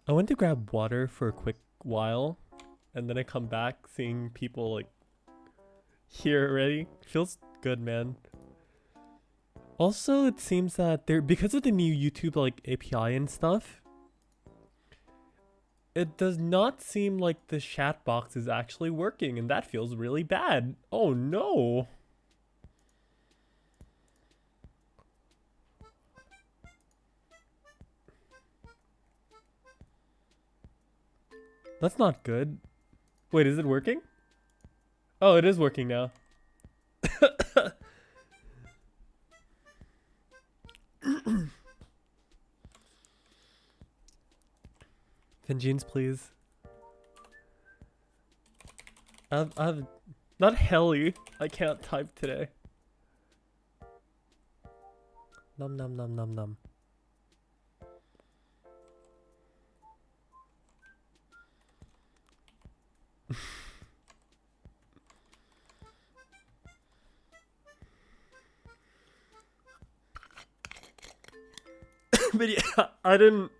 I went to grab water for a quick while, and then I come back seeing people like here already. Feels good, man. Also, it seems that because of the new YouTube like API and stuff, it does not seem like the chat box is actually working, and that feels really bad. Oh no. That's not good. Wait, is it working? Oh, it is working now. Vengeance, please. I've not Helly. I can't type today. Num num num num num. But yeah, I didn't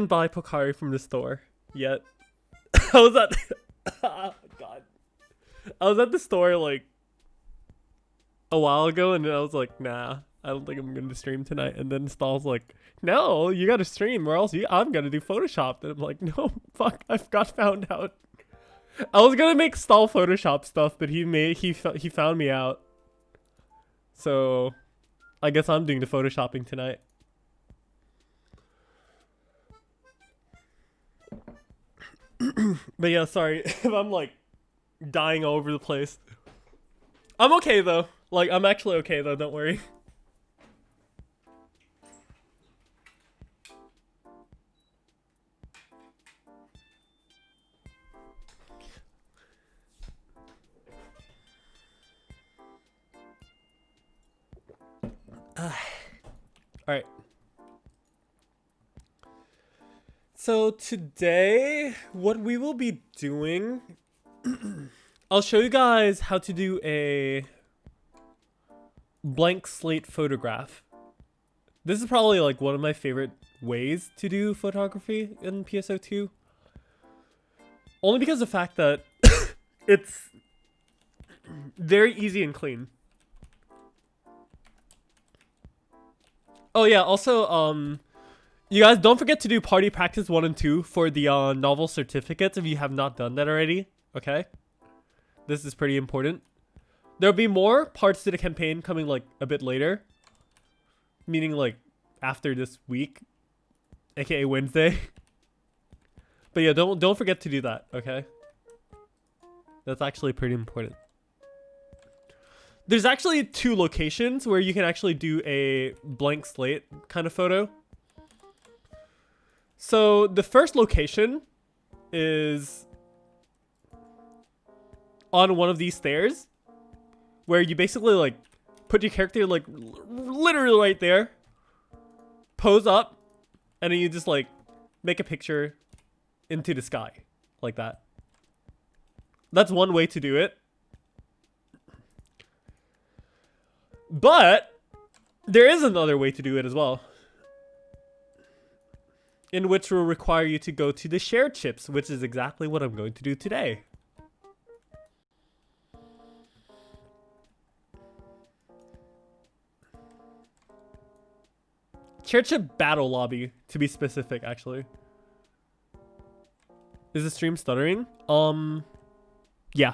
buy Pocari from the store yet. I was at oh, God. I was at the store like a while ago, and I was like, nah, I don't think I'm gonna stream tonight. And then Stahl's like, no, you gotta stream or else I'm gonna do Photoshop. And I'm like, no, fuck, I've got found out. I was gonna make Stahl Photoshop stuff, but he found me out. So I guess I'm doing the photoshopping tonight. But yeah, sorry if I'm like dying all over the place. I'm okay though. Like, I'm actually okay though, don't worry. Alright. So today, what we will be doing, I'll show you guys how to do a blank slate photograph. This is probably like one of my favorite ways to do photography in PSO2. Only because of the fact that it's very easy and clean. Oh yeah, also, you guys don't forget to do party practice 1 and 2 for the novel certificates if you have not done that already, okay? This is pretty important. There'll be more parts to the campaign coming like a bit later. Meaning like after this week, aka Wednesday. But yeah, don't forget to do that, okay? That's actually pretty important. There's actually 2 locations where you can actually do a blank slate kind of photo. So the first location is on one of these stairs, where you basically like put your character like literally right there, pose up, and then you just like make a picture into the sky like that. That's one way to do it. But there is another way to do it as well, in which will require you to go to the shared chips, which is exactly what I'm going to do today. Shared chip battle lobby, to be specific, actually. Is the stream stuttering? Yeah.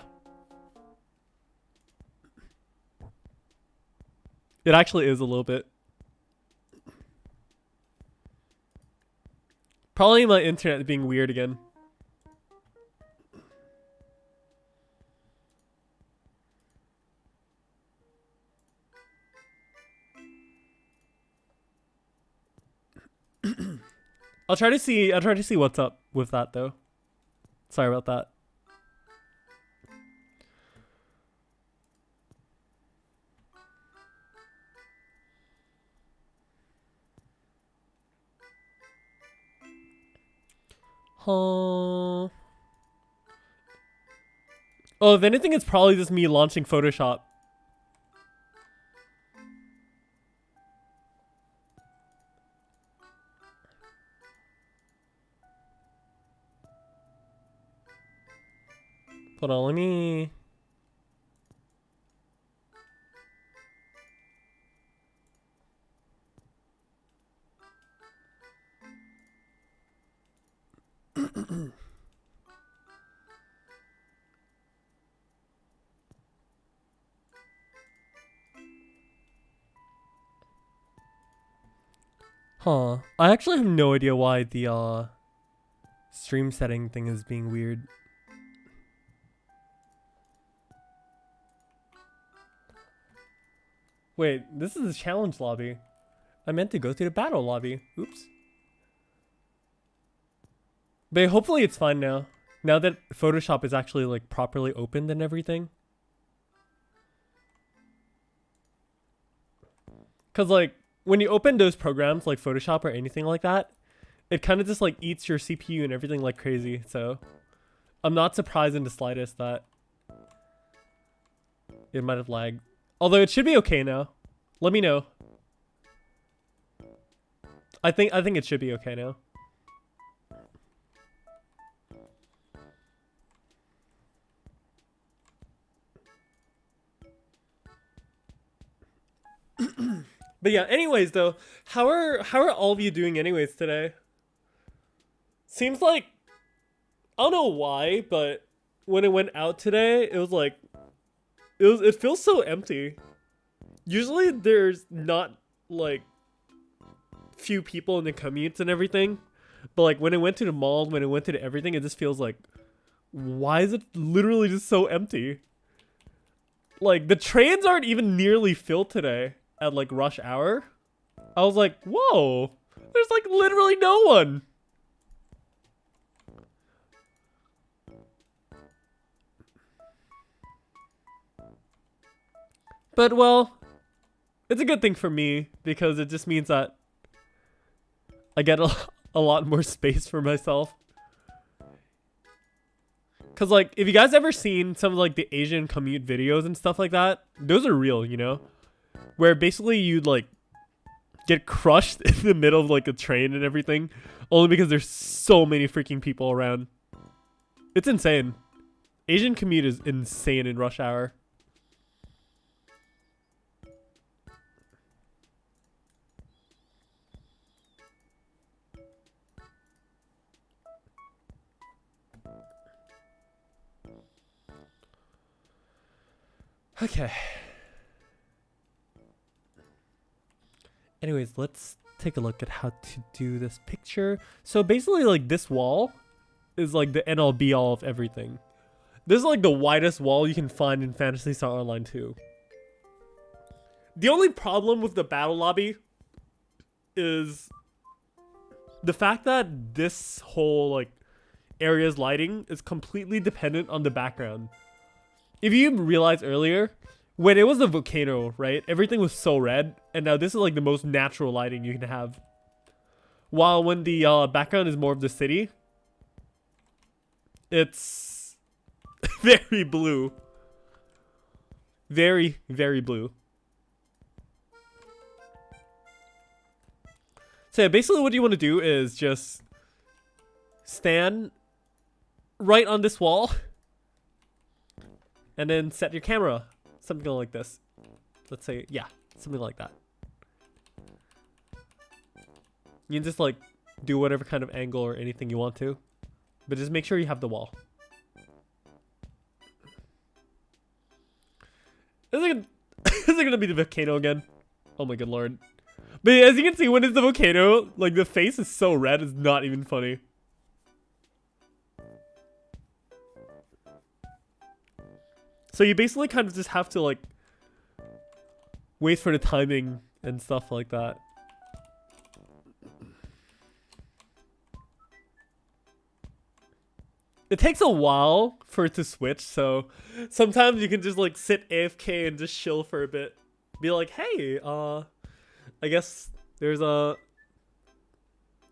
It actually is a little bit. Probably my internet being weird again. I'll try to see what's up with that though. Sorry about that. Oh, if anything, it's probably just me launching Photoshop. Hold on, let me... Huh. I actually have no idea why the stream setting thing is being weird. Wait, this is the challenge lobby. I meant to go to the battle lobby. Oops. But hopefully it's fine now. Now that Photoshop is actually like properly opened and everything. Cause like when you open those programs like Photoshop or anything like that, it kind of just like eats your CPU and everything like crazy. So I'm not surprised in the slightest that it might have lagged. Although it should be okay now. Let me know. I think it should be okay now. But yeah, anyways though, how are all of you doing anyways today? Seems like, I don't know why, but when it went out today, it was like, it feels so empty. Usually there's not like few people in the commutes and everything, but like when it went to the mall, when it went to the everything, it just feels like, why is it literally just so empty? Like the trains aren't even nearly filled today at like rush hour. I was like, whoa, there's like literally no one. But well, it's a good thing for me because it just means that I get a lot more space for myself. Cause like, if you guys ever seen some of like the Asian commute videos and stuff like that, those are real, you know? Where basically you'd like get crushed in the middle of like a train and everything, only because there's so many freaking people around. It's insane. Asian commute is insane in rush hour. Okay. Anyways, let's take a look at how to do this picture. So basically like this wall is like the end all be all of everything. This is like the widest wall you can find in Phantasy Star Online 2. The only problem with the battle lobby is the fact that this whole like area's lighting is completely dependent on the background. If you realized earlier, when it was the volcano, right, everything was so red, and now this is like the most natural lighting you can have. While when the background is more of the city, it's very blue. Very, very blue. So yeah, basically what you want to do is just stand right on this wall and then set your camera. Something like this. Let's say, yeah, something like that. You can just like do whatever kind of angle or anything you want to, but just make sure you have the wall. Is it gonna be the volcano again? Oh my good lord. But as you can see, when it's the volcano, like the face is so red, it's not even funny. So you basically kind of just have to like wait for the timing and stuff like that. It takes a while for it to switch, so sometimes you can just like sit AFK and just chill for a bit. Be like, hey, I guess there's a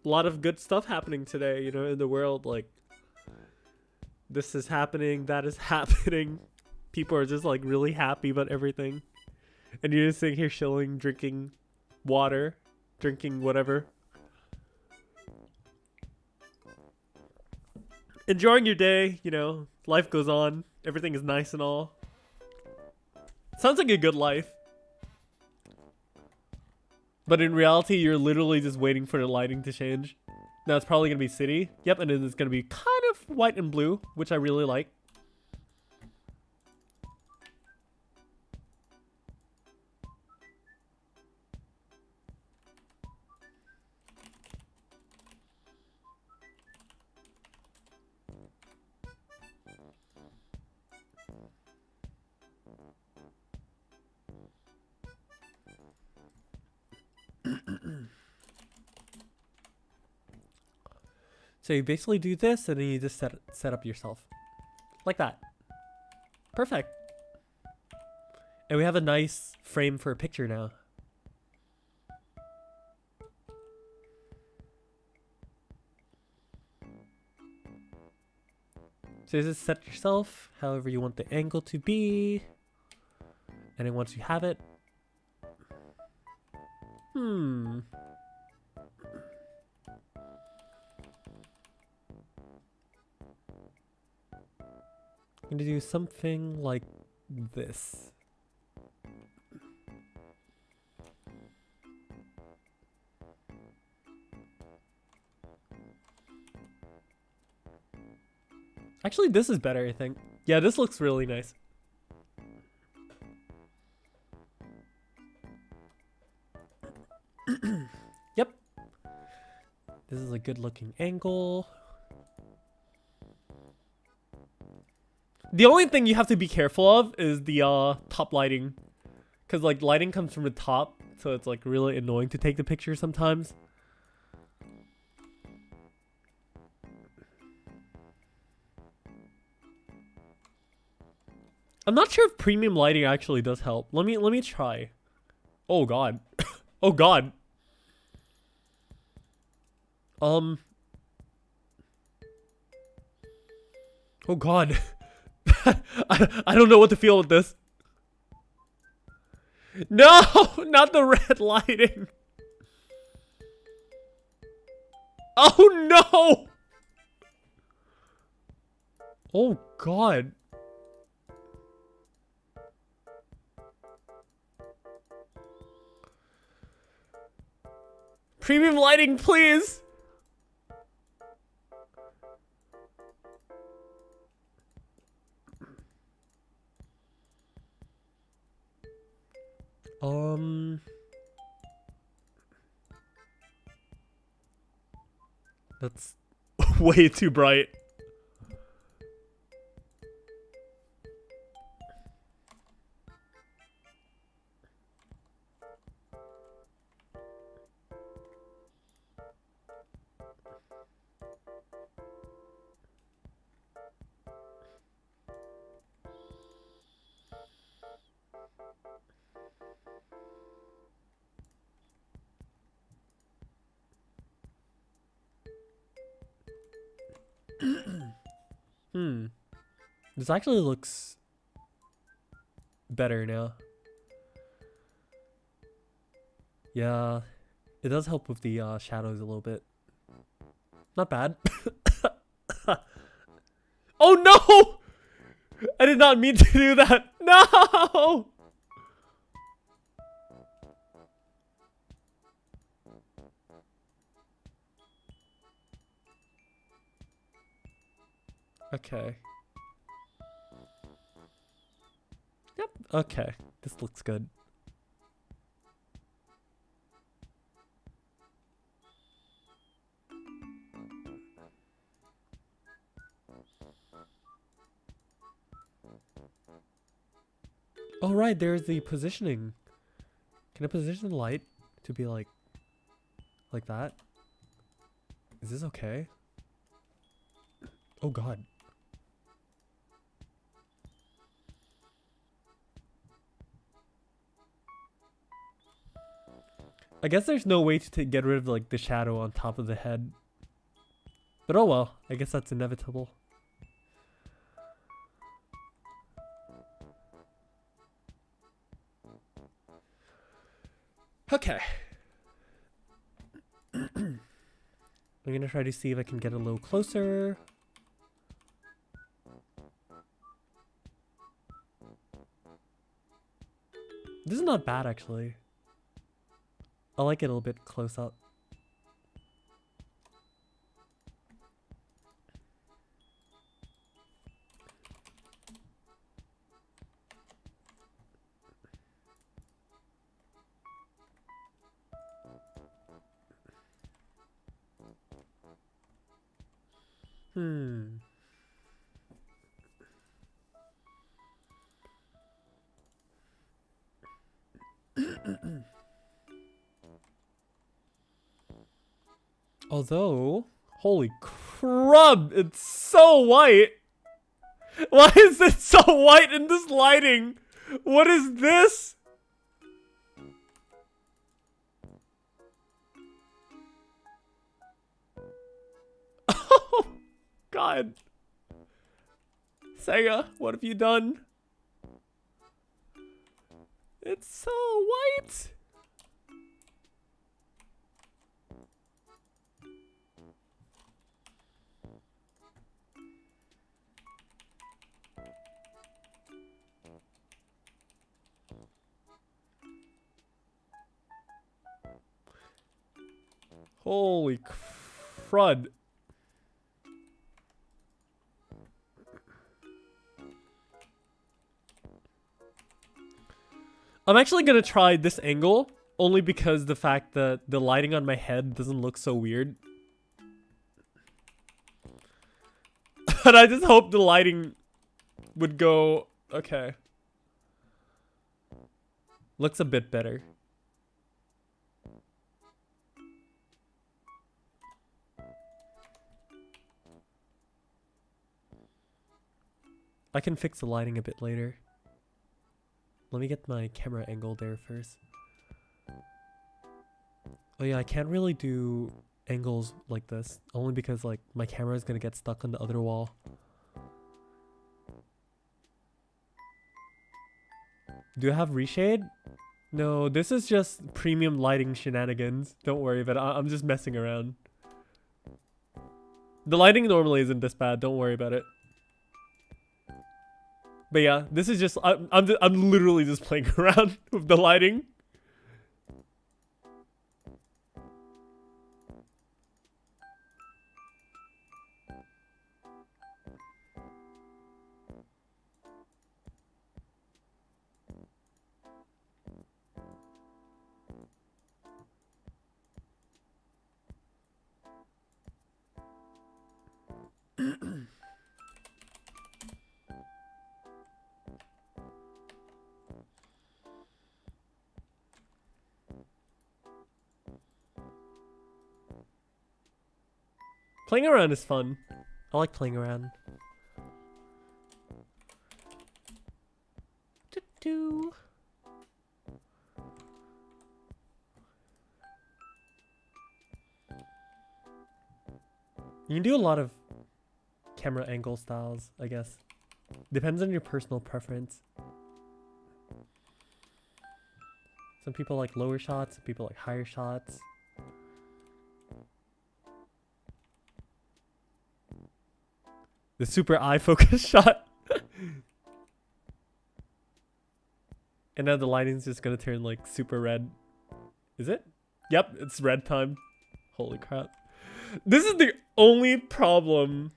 lot of good stuff happening today, you know, in the world. Like, this is happening, that is happening. People are just like really happy about everything. And you're just sitting here chilling, drinking water, drinking whatever. Enjoying your day, you know, Life goes on. Everything is nice and all. Sounds like a good life. But in reality, you're literally just waiting for the lighting to change. Now it's probably going to be city. Yep, and then it's going to be kind of white and blue, which I really like. So you basically do this, and then you just set up yourself. Like that. Perfect. And we have a nice frame for a picture now. So you just set yourself however you want the angle to be. And then once you have it. I'm gonna do something like this. Actually, this is better, I think. Yeah, this looks really nice. Yep. This is a good looking angle. The only thing you have to be careful of is the top lighting. Because like lighting comes from the top, so it's like really annoying to take the picture sometimes. I'm not sure if premium lighting actually does help. Let me try. Oh god. Oh god. Oh god. I don't know what to feel with this. No, not the red lighting. Oh no. Oh god. Premium lighting, please. That's way too bright. This actually looks better now. Yeah, it does help with the shadows a little bit. Not bad. Oh no! I did not mean to do that. No! Okay. Yep. Okay. This looks good. Oh right, there's the positioning. Can I position the light to be like that? Is this okay? Oh god. I guess there's no way to get rid of like the shadow on top of the head. But oh well, I guess that's inevitable. Okay. I'm gonna try to see if I can get a little closer. This is not bad actually. I like it a little bit close up. Although, holy crud, it's so white. Why is it so white in this lighting? What is this? Oh, God. Sega, what have you done? It's so white. Holy crud. I'm actually gonna try this angle only because the fact that the lighting on my head doesn't look so weird. But I just hope the lighting would go okay. Looks a bit better. I can fix the lighting a bit later. Let me get my camera angle there first. Oh yeah, I can't really do angles like this. Only because like my camera is gonna get stuck on the other wall. Do I have reshade? No, this is just premium lighting shenanigans. Don't worry about it. I'm just messing around. The lighting normally isn't this bad. Don't worry about it. But yeah, this is just I'm literally just playing around with the lighting. Playing around is fun. I like playing around. You can do a lot of camera angle styles, I guess. Depends on your personal preference. Some people like lower shots, some people like higher shots. The super eye focus shot. And now the lighting's just gonna turn like super red. Is it? Yep, it's red time. Holy crap. This is the only problem.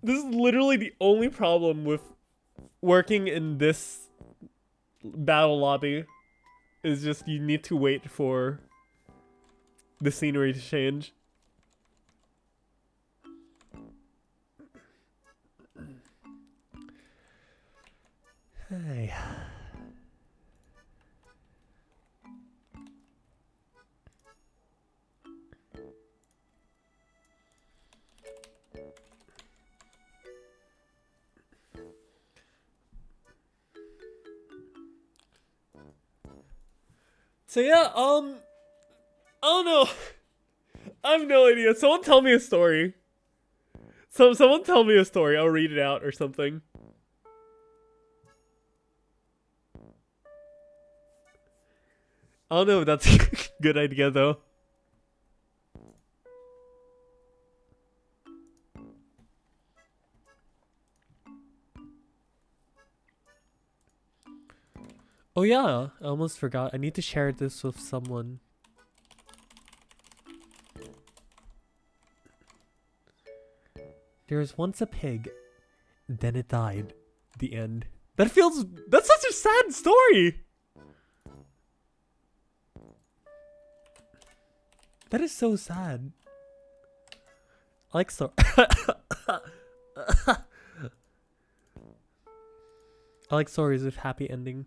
This is literally the only problem with working in this battle lobby. Is just you need to wait for the scenery to change. Hey. So yeah, I don't know. I have no idea. Someone tell me a story. Someone tell me a story. I'll read it out or something. I don't know if that's a good idea though. Oh yeah, I almost forgot. I need to share this with someone. There was once a pig, then it died. The end. That's such a sad story. That is so sad. I like I like stories with happy ending.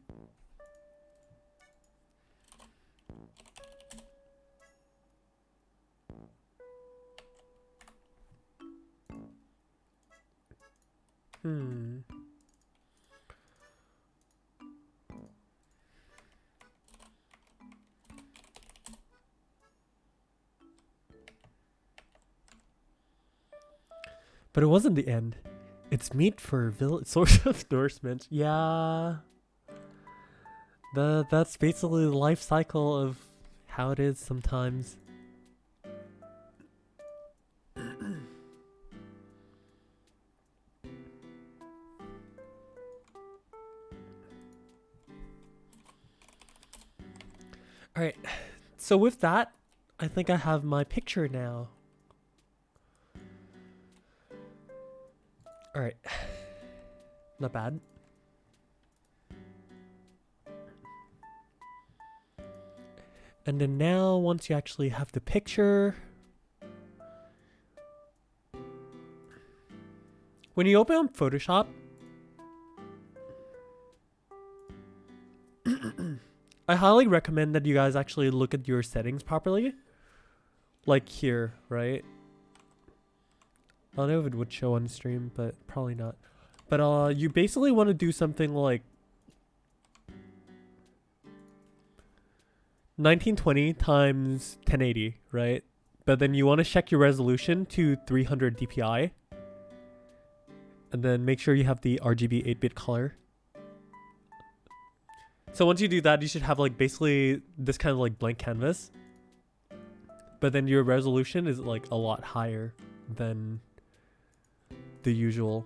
But it wasn't the end. It's meat for source of nourishment. Yeah. That's basically the life cycle of how it is sometimes. Alright, so with that, I think I have my picture now. Alright, not bad. And then now, once you actually have the picture, when you open up Photoshop, I highly recommend that you guys actually look at your settings properly. Like here, right? I don't know if it would show on stream, but probably not. But you basically want to do something like 1920 times 1080, right? But then you want to check your resolution to 300 DPI. And then make sure you have the RGB 8-bit color. So once you do that, you should have like basically this kind of like blank canvas. But then your resolution is like a lot higher than the usual.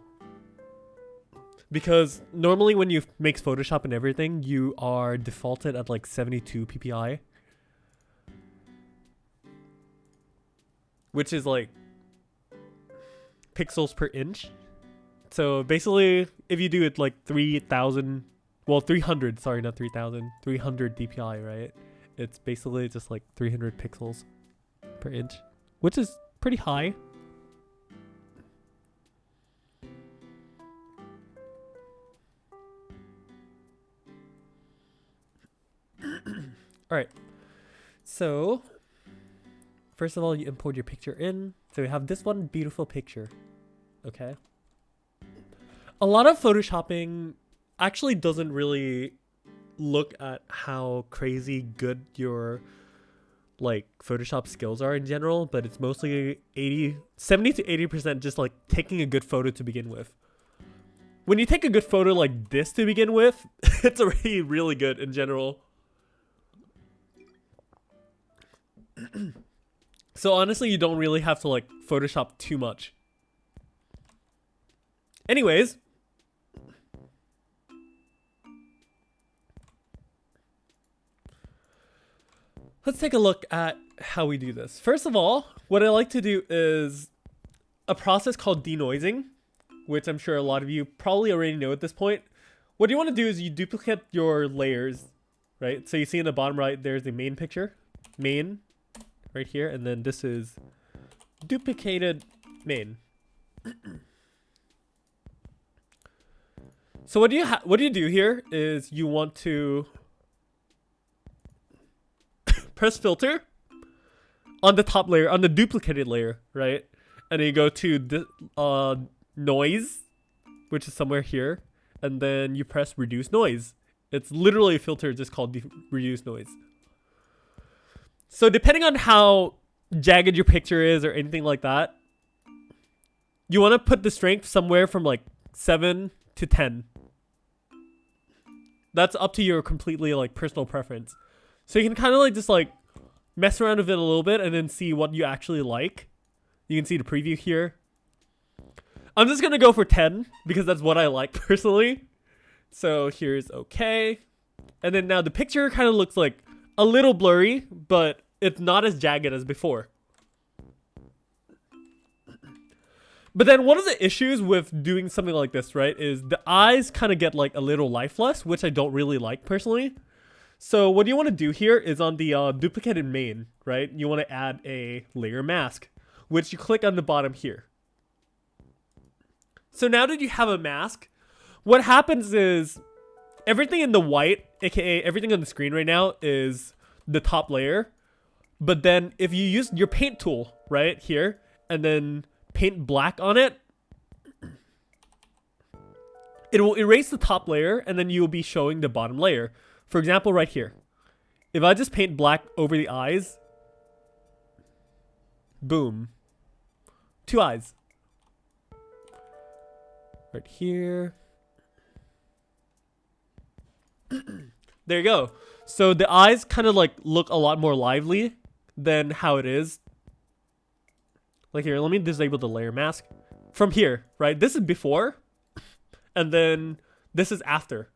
Because normally when you make Photoshop and everything, you are defaulted at like 72 ppi. Which is like pixels per inch. So basically, if you do it like 3,000... Well, 300, sorry, not 3,000. 300 DPI, right? It's basically just like 300 pixels per inch, which is pretty high. Alright, so first of all, you import your picture in. So we have this one beautiful picture, okay? A lot of photoshopping actually doesn't really look at how crazy good your like Photoshop skills are in general, but it's mostly 70 to 80% just like taking a good photo to begin with. When you take a good photo like this to begin with, it's already really good in general. So honestly, you don't really have to like Photoshop too much. Anyways, let's take a look at how we do this. First of all, what I like to do is a process called denoising, which I'm sure a lot of you probably already know at this point. What you want to do is you duplicate your layers, right? So you see in the bottom right, there's the main picture, main, right here, and then this is duplicated main. So what you do here is you want to press filter on the top layer, on the duplicated layer, right? And then you go to noise, which is somewhere here, and then you press reduce noise. It's literally a filter just called reduce noise. So depending on how jagged your picture is or anything like that, you want to put the strength somewhere from like 7 to 10. That's up to your completely like personal preference. So you can kind of like just like mess around with it a little bit and then see what you actually like. You can see the preview here. I'm just going to go for 10 because that's what I like personally. So here's okay. And then now the picture kind of looks like a little blurry, but it's not as jagged as before. But then one of the issues with doing something like this, right, is the eyes kind of get like a little lifeless, which I don't really like personally. So what you want to do here is on the duplicated main, right, you want to add a layer mask, which you click on the bottom here. So now that you have a mask, what happens is everything in the white, aka everything on the screen right now, is the top layer. But then if you use your paint tool right here and then paint black on it, it will erase the top layer and then you'll be showing the bottom layer. For example, right here, if I just paint black over the eyes, boom, 2 eyes. Right here. There you go. So the eyes kind of like look a lot more lively than how it is. Like here, let me disable the layer mask. From here, right? This is before. And then this is after.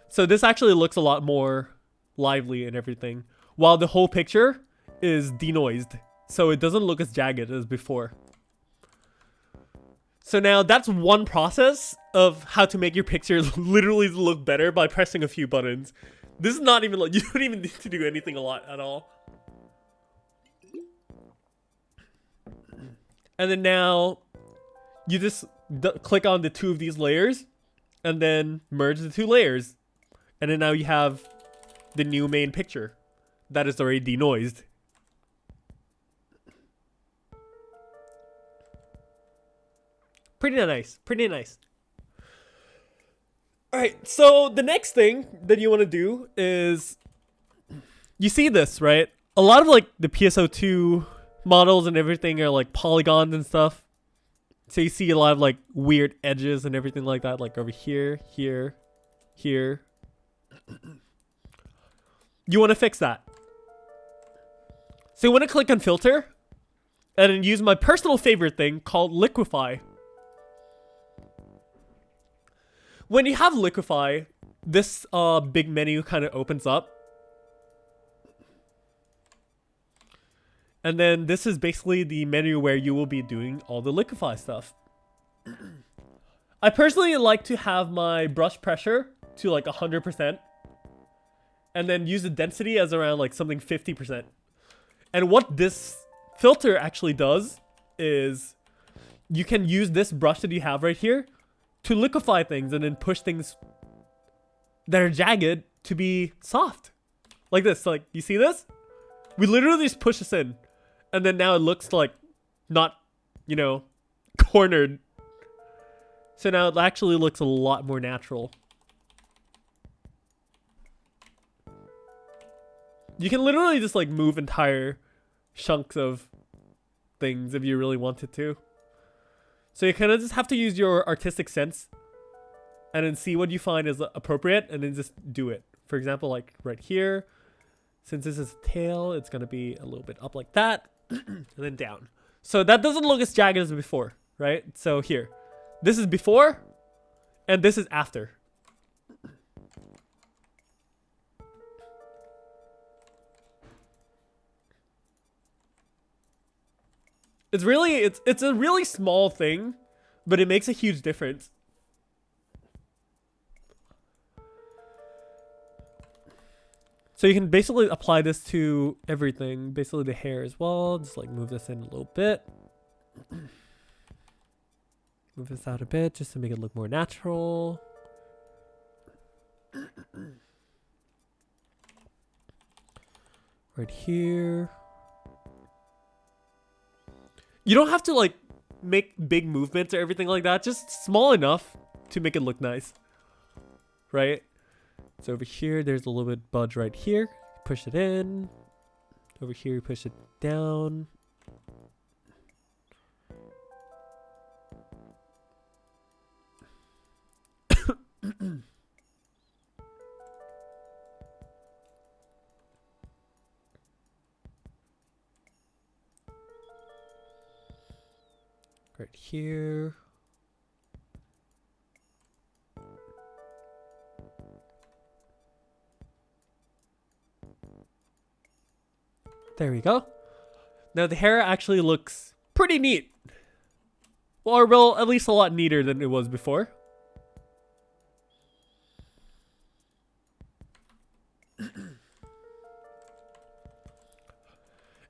So this actually looks a lot more lively and everything. While the whole picture is denoised. So it doesn't look as jagged as before. So now that's one process of how to make your picture literally look better by pressing a few buttons. This is not even like, you don't even need to do anything a lot at all. And then now you just click on the 2 of these layers and then merge the 2 layers. And then now you have the new main picture that is already denoised. Pretty nice, pretty nice. Alright, so the next thing that you want to do is, you see this, right? A lot of like the PSO2 models and everything are like polygons and stuff. So you see a lot of like weird edges and everything like that, like over here, here, here. You want to fix that. So you want to click on filter and then use my personal favorite thing called liquify. When you have liquify, this big menu kind of opens up. And then this is basically the menu where you will be doing all the liquify stuff. I personally like to have my brush pressure to like 100%. And then use the density as around like something 50%. And what this filter actually does is you can use this brush that you have right here to liquefy things and then push things that are jagged to be soft. Like this, like, you see this? We literally just push this in. And then now it looks like not, you know, cornered. So now it actually looks a lot more natural. You can literally just like move entire chunks of things if you really wanted to. So you kind of just have to use your artistic sense and then see what you find is appropriate and then just do it. For example, like right here, since this is a tail, it's going to be a little bit up like that and then down. So that doesn't look as jagged as before, right? So here, this is before and this is after. It's a really small thing, but it makes a huge difference. So you can basically apply this to everything, basically the hair as well. Just like move this in a little bit. Move this out a bit just to make it look more natural. Right here. You don't have to like make big movements or everything like that. Just small enough to make it look nice. Right? So over here, there's a little bit budge right here. Push it in. Over here, push it down. Right here. There we go. Now the hair actually looks pretty neat. Or well, at least a lot neater than it was before.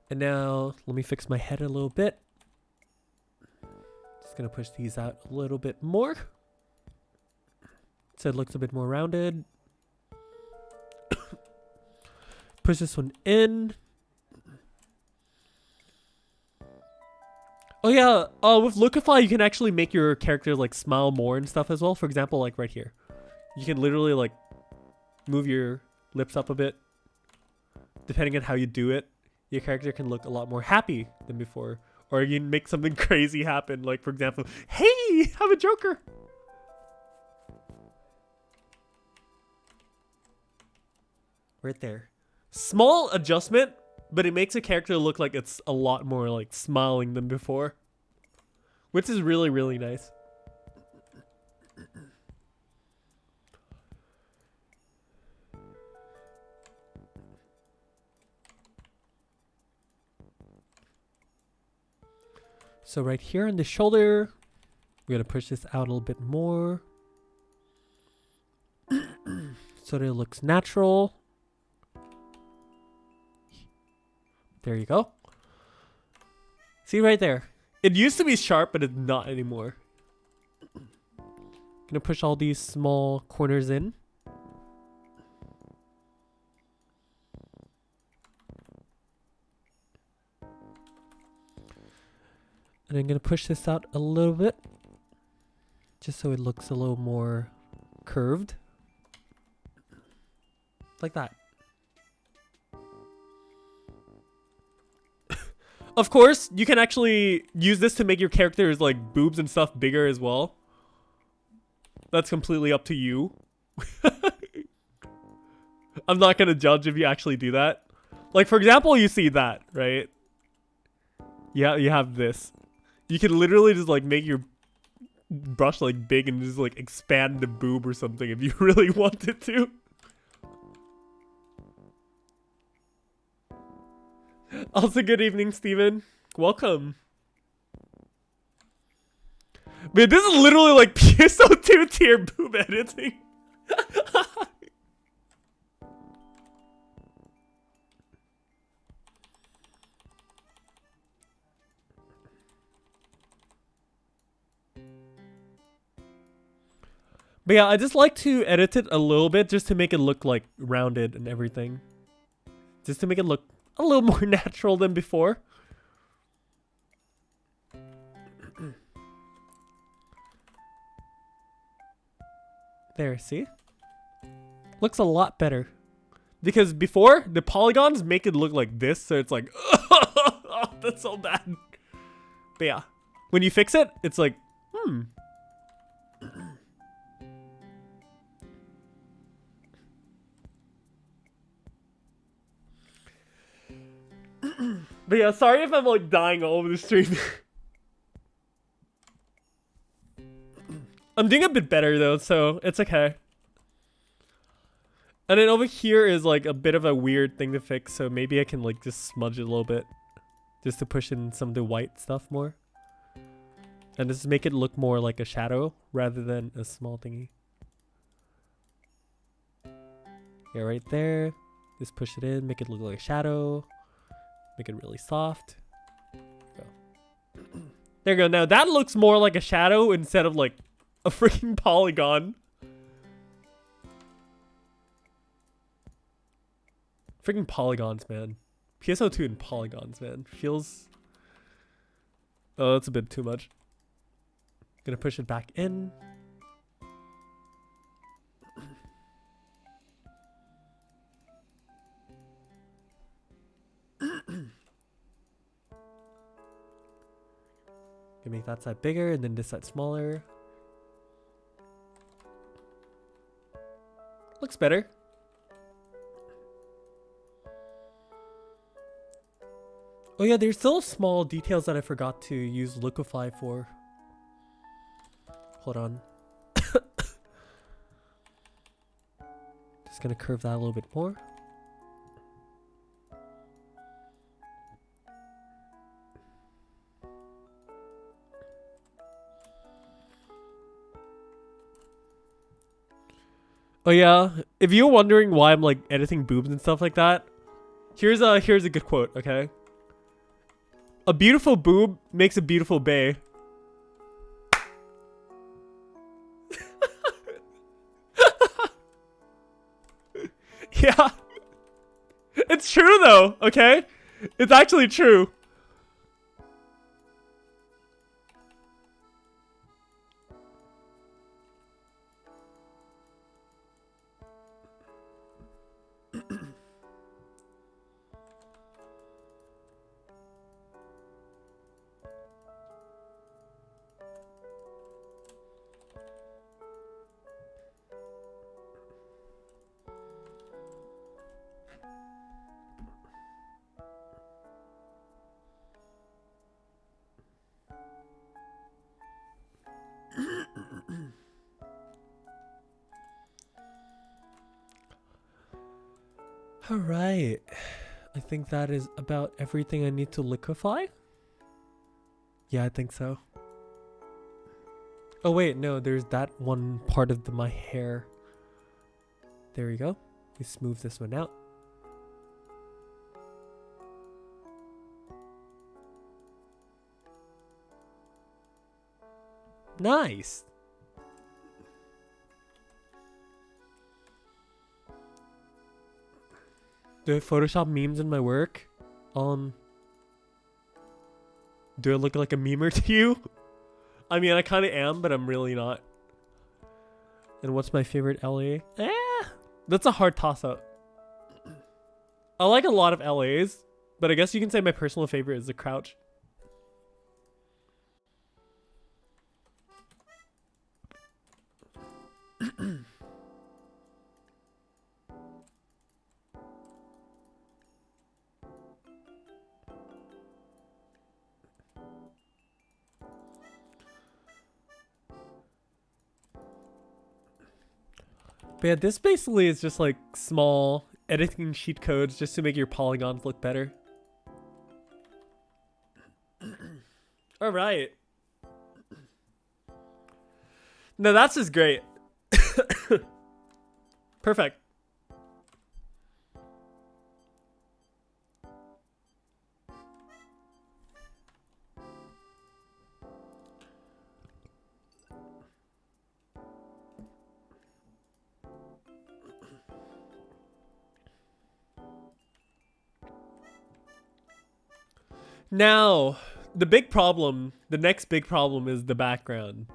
And now let me fix my head a little bit. Just gonna push these out a little bit more, so it looks a bit more rounded. Push this one in. Oh yeah, with Lookify you can actually make your character like smile more and stuff as well. For example, like right here, you can literally like move your lips up a bit. Depending on how you do it, your character can look a lot more happy than before. Or you can make something crazy happen, like for example, hey, I'm a Joker. Right there. Small adjustment, but it makes a character look like it's a lot more like smiling than before, which is really, really nice. So right here on the shoulder, we're gonna push this out a little bit more so that it looks natural. There you go. See right there. It used to be sharp, but it's not anymore. Gonna push all these small corners in. And I'm gonna push this out a little bit, just so it looks a little more curved. Like that. Of course, you can actually use this to make your character's like boobs and stuff bigger as well. That's completely up to you. I'm not gonna judge if you actually do that. Like for example, you see that, right? Yeah, you have this. You can literally just like make your brush like big and just like expand the boob or something if you really wanted to. Also, good evening, Steven. Welcome. Man, this is literally like PSO2 tier boob editing. But yeah, I just like to edit it a little bit just to make it look like rounded and everything. Just to make it look a little more natural than before. There, see? Looks a lot better. Because before, the polygons make it look like this, so it's like, oh, that's so bad. But yeah, when you fix it, it's like, But yeah, sorry if I'm like dying all over the stream. I'm doing a bit better though, so it's okay. And then over here is like a bit of a weird thing to fix, so maybe I can like just smudge it a little bit. Just to push in some of the white stuff more. And just make it look more like a shadow rather than a small thingy. Yeah, right there. Just push it in, make it look like a shadow. Make it really soft. There you go. Now that looks more like a shadow instead of like a freaking polygon. Freaking polygons, man. PSO2 and polygons, man. Feels... Oh, that's a bit too much. Gonna push it back in. Gonna make that side bigger and then this side smaller. Looks better. Oh yeah, there's still small details that I forgot to use Lookify for. Hold on. Just gonna curve that a little bit more. Oh yeah, if you're wondering why I'm like editing boobs and stuff like that, here's a good quote, okay? A beautiful boob makes a beautiful bae. Yeah. It's true though, okay? It's actually true. All right. I think that is about everything I need to liquefy. Yeah, I think so. Oh wait, no, there's that one part of my hair. There we go. We smooth this one out. Nice. Do I Photoshop memes in my work? Do I look like a memer to you? I mean, I kind of am, but I'm really not. And what's my favorite LA? That's a hard toss-up. I like a lot of LAs, but I guess you can say my personal favorite is The Crouch. But yeah, this basically is just like small editing cheat codes just to make your polygons look better. All right. No, that's just great. Perfect. Now, the next big problem is the background.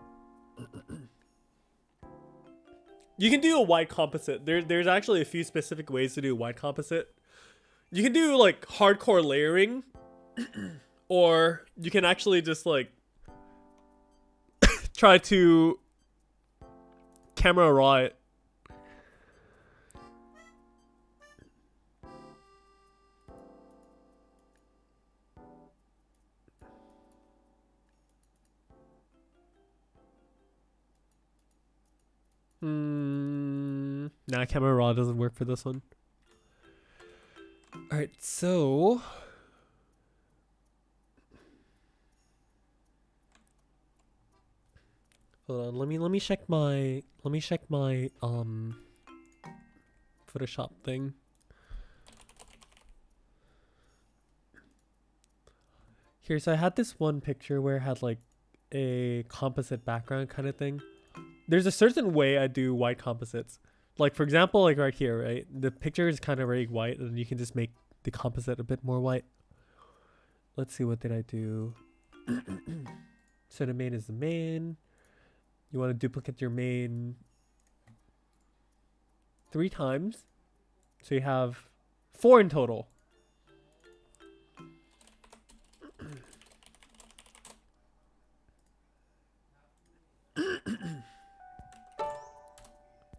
You can do a white composite. There's actually a few specific ways to do a white composite. You can do like hardcore layering, or you can actually just like try to camera raw it. Nah, camera raw doesn't work for this one. All right, so hold on. Let me check my Photoshop thing. Here, so I had this one picture where it had like a composite background kind of thing. There's a certain way I do white composites. Like for example, like right here, right? The picture is kind of very white and you can just make the composite a bit more white. Let's see, what did I do? So the main is the main. You want to duplicate your main 3 times. So you have 4 in total.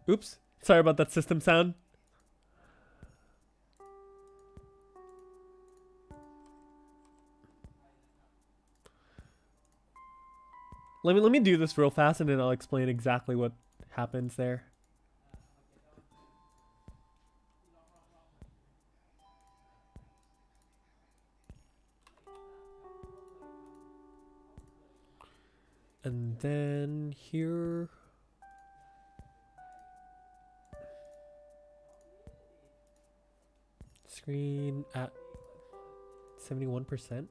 Oops. Sorry about that system sound. Let me do this real fast and then I'll explain exactly what happens there. And then here. screen at 71%.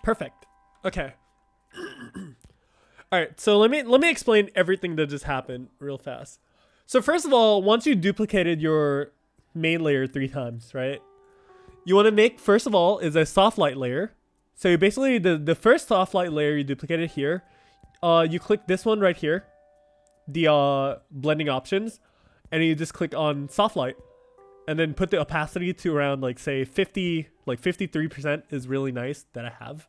Perfect. Okay. All right. So let me explain everything that just happened real fast. So first of all, once you duplicated your main layer 3 times, right? You want to make, first of all, is a soft light layer. So you basically, the first soft light layer you duplicated here, you click this one right here, the blending options, and you just click on soft light, and then put the opacity to around like say 50, like 53% is really nice that I have.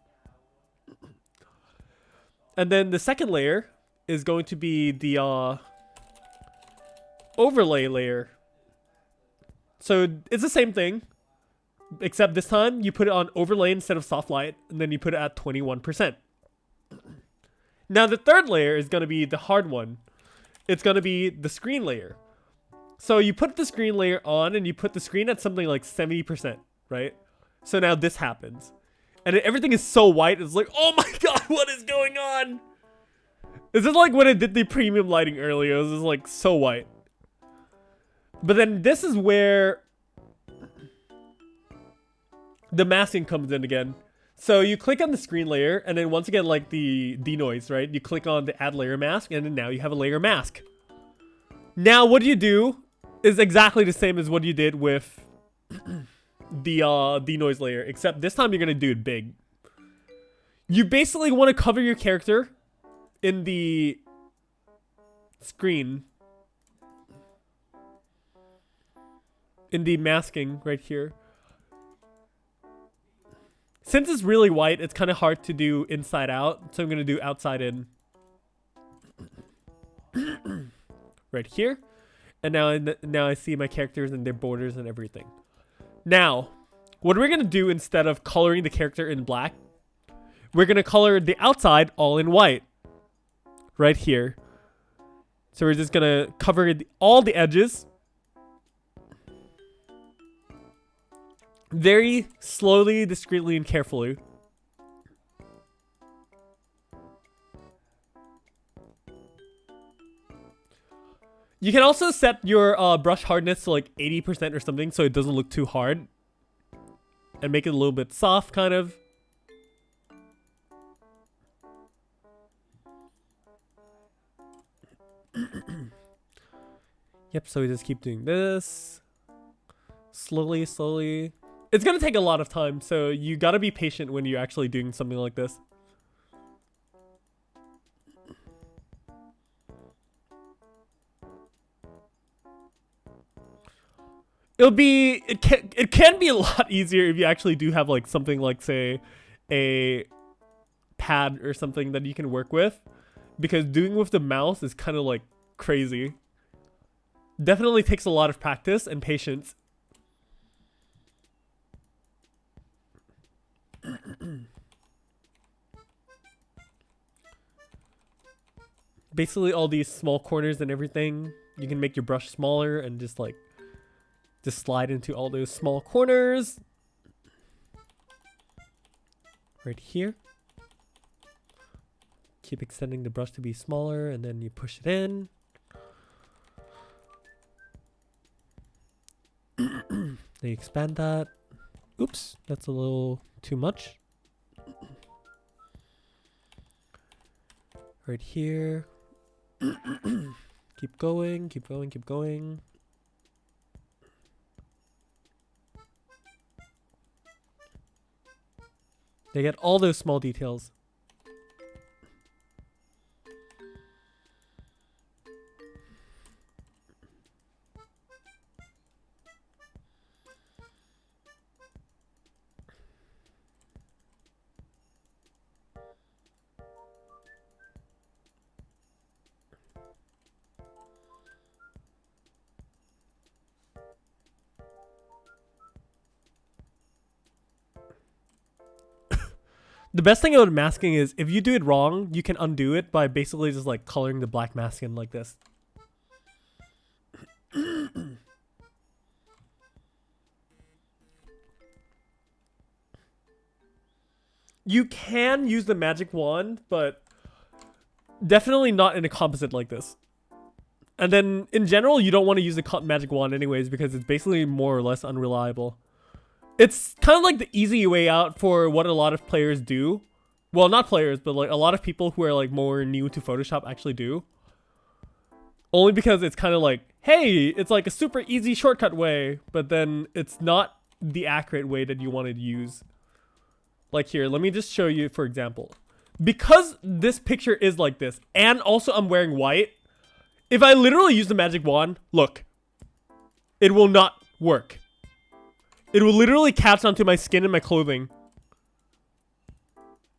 And then the second layer is going to be the overlay layer. So it's the same thing, except this time you put it on overlay instead of soft light, and then you put it at 21%. Now the third layer is going to be the hard one. It's going to be the screen layer. So you put the screen layer on and you put the screen at something like 70%, right? So now this happens. And everything is so white, it's like, oh my god, what is going on? This is like when I did the premium lighting earlier, it was just like so white. But then this is where the masking comes in again. So you click on the screen layer, and then once again, like the denoise, right? You click on the add layer mask, and then now you have a layer mask. Now what you do is exactly the same as what you did with the denoise layer, except this time you're gonna do it big. You basically want to cover your character in the screen, in the masking right here. Since it's really white, it's kind of hard to do inside out, so I'm gonna do outside in. Right here. And now I see my characters and their borders and everything. Now, what we're gonna do instead of coloring the character in black, we're gonna color the outside all in white. Right here. So we're just gonna cover all the edges. Very slowly, discreetly, and carefully. You can also set your brush hardness to like 80% or something so it doesn't look too hard. And make it a little bit soft, kind of. Yep, so we just keep doing this. Slowly, slowly. It's gonna take a lot of time, so you gotta be patient when you're actually doing something like this. It can be a lot easier if you actually do have like something like, say, a pad or something that you can work with, because doing with the mouse is kind of like crazy. Definitely takes a lot of practice and patience. Basically all these small corners and everything, you can make your brush smaller and just slide into all those small corners. Right here. Keep extending the brush to be smaller, and then you push it in. Then you expand that. Oops, that's a little too much. Right here. Keep going, keep going, keep going. They get all those small details. The best thing about masking is if you do it wrong, you can undo it by basically just like coloring the black mask in like this. You can use the magic wand, but definitely not in a composite like this. And then in general, you don't want to use the magic wand anyways because it's basically more or less unreliable. It's kind of like the easy way out for what a lot of players do. Well, not players, but like a lot of people who are like more new to Photoshop actually do. Only because it's kind of like, hey, it's like a super easy shortcut way, but then it's not the accurate way that you want to use. Like here, let me just show you, for example. Because this picture is like this, and also I'm wearing white, if I literally use the magic wand, look, it will not work. It will literally catch onto my skin and my clothing.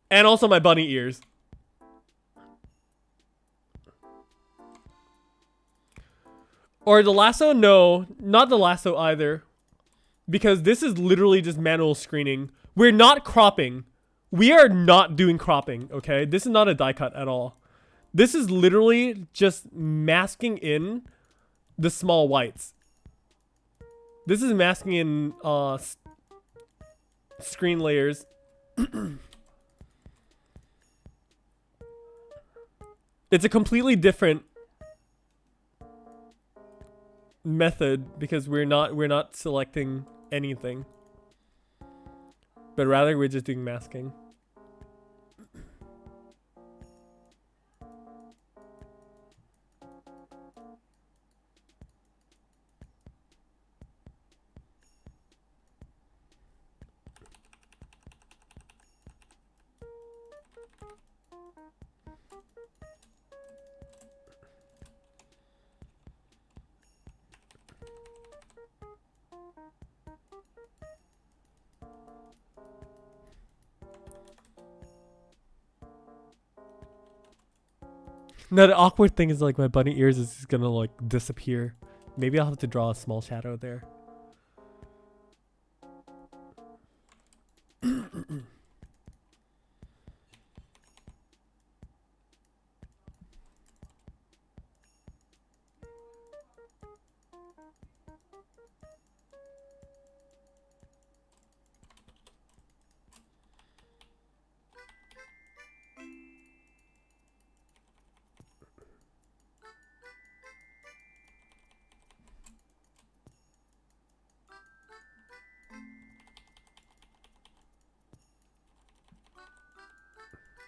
And also my bunny ears. Or the lasso? No, not the lasso either. Because this is literally just manual screening. We're not cropping. We are not doing cropping, okay? This is not a die cut at all. This is literally just masking in the small whites. This is masking in screen layers. It's a completely different method because we're not selecting anything. But rather we're just doing masking. No, the awkward thing is like my bunny ears is just gonna like disappear. Maybe I'll have to draw a small shadow there.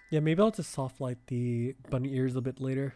Yeah, maybe I'll just soft light the bunny ears a bit later.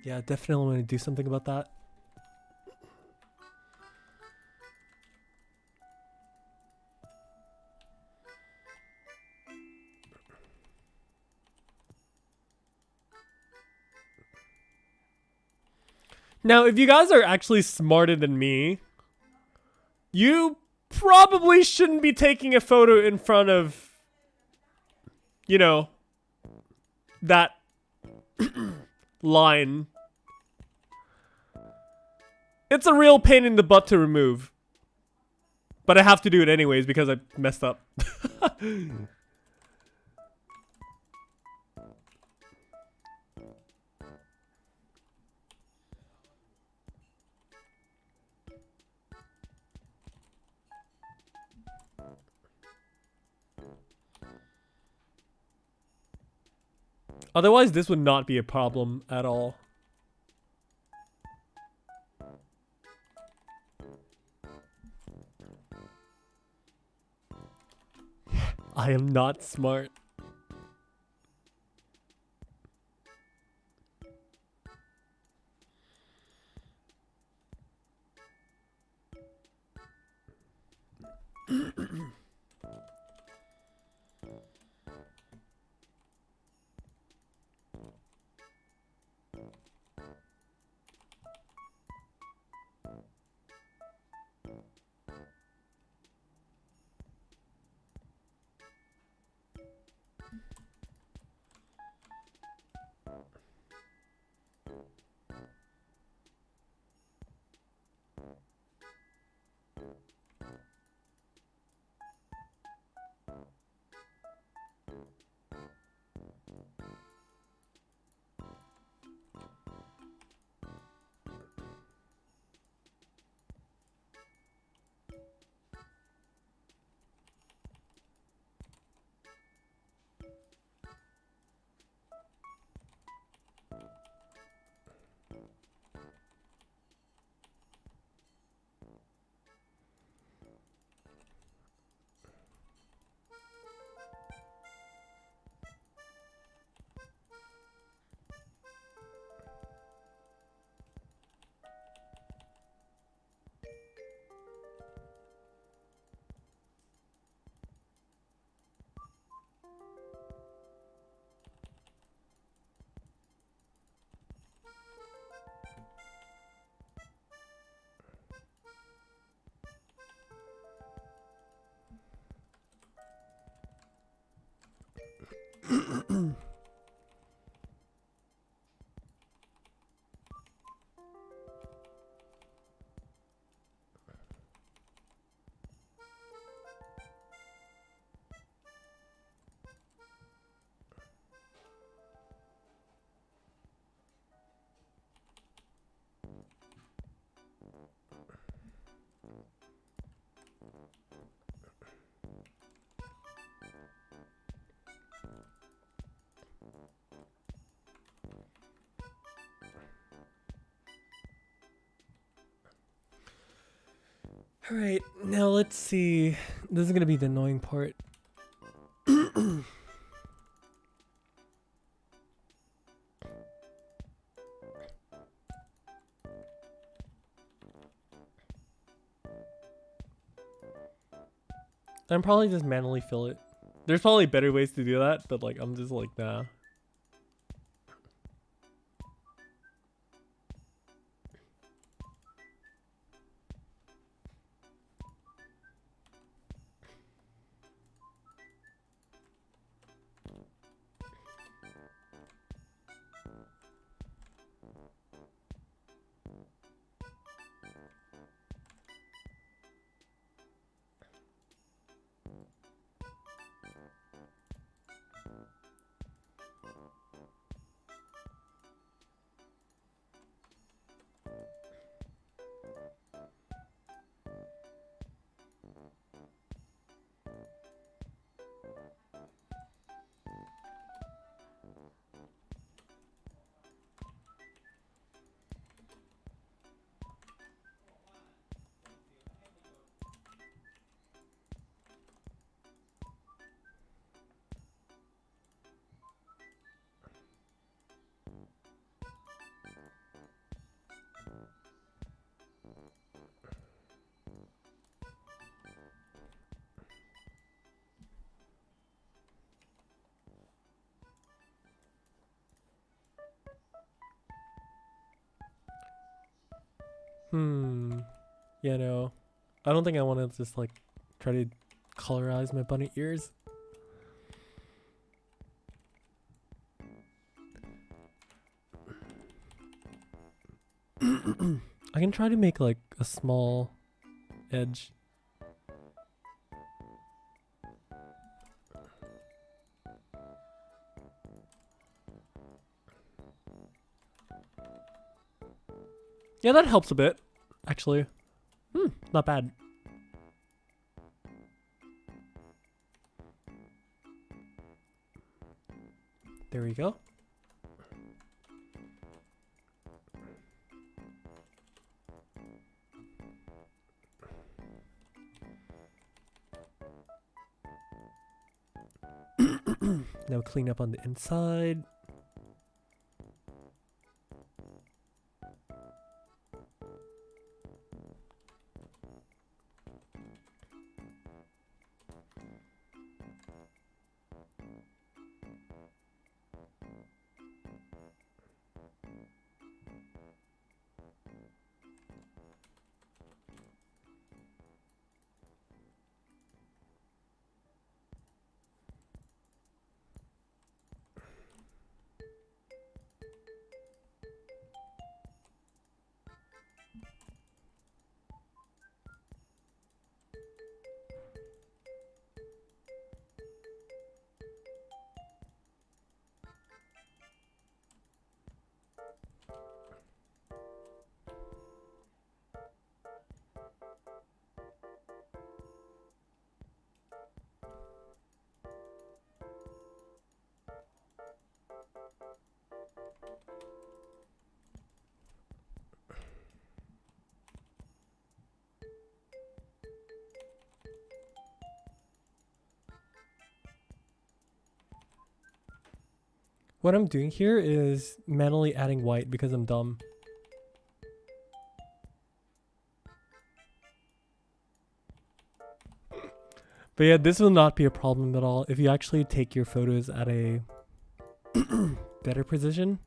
Yeah, definitely want to do something about that. Now, if you guys are actually smarter than me, you probably shouldn't be taking a photo in front of, you know, that line. It's a real pain in the butt to remove. But I have to do it anyways because I messed up. Otherwise, this would not be a problem at all. I am not smart. All right, now let's see. This is gonna be the annoying part. I'm probably just manually fill it. There's probably better ways to do that, but like I'm just like, nah. Yeah, no. I don't think I want to just like try to colorize my bunny ears. I can try to make like a small edge. Yeah, that helps a bit, actually. Not bad. There we go. Now clean up on the inside. What I'm doing here is manually adding white because I'm dumb. But yeah, this will not be a problem at all if you actually take your photos at a better position.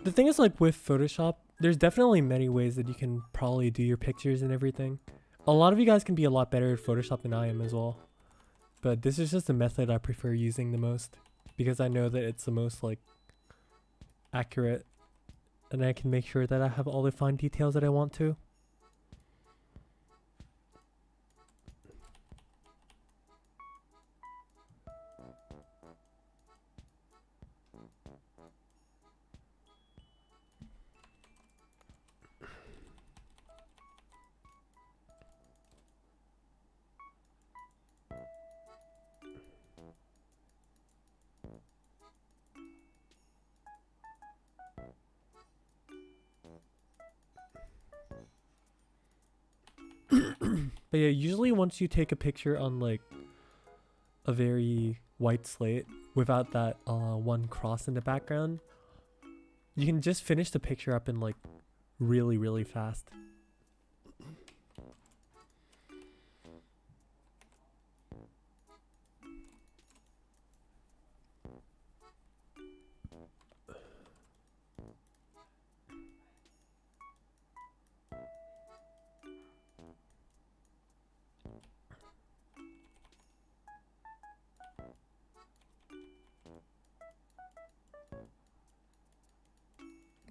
The thing is, like, with Photoshop, there's definitely many ways that you can probably do your pictures and everything. A lot of you guys can be a lot better at Photoshop than I am as well. But this is just the method I prefer using the most because I know that it's the most, like, accurate, and I can make sure that I have all the fine details that I want to. But yeah, usually once you take a picture on, like, a very white slate without that one cross in the background, you can just finish the picture up in, like, really, really fast.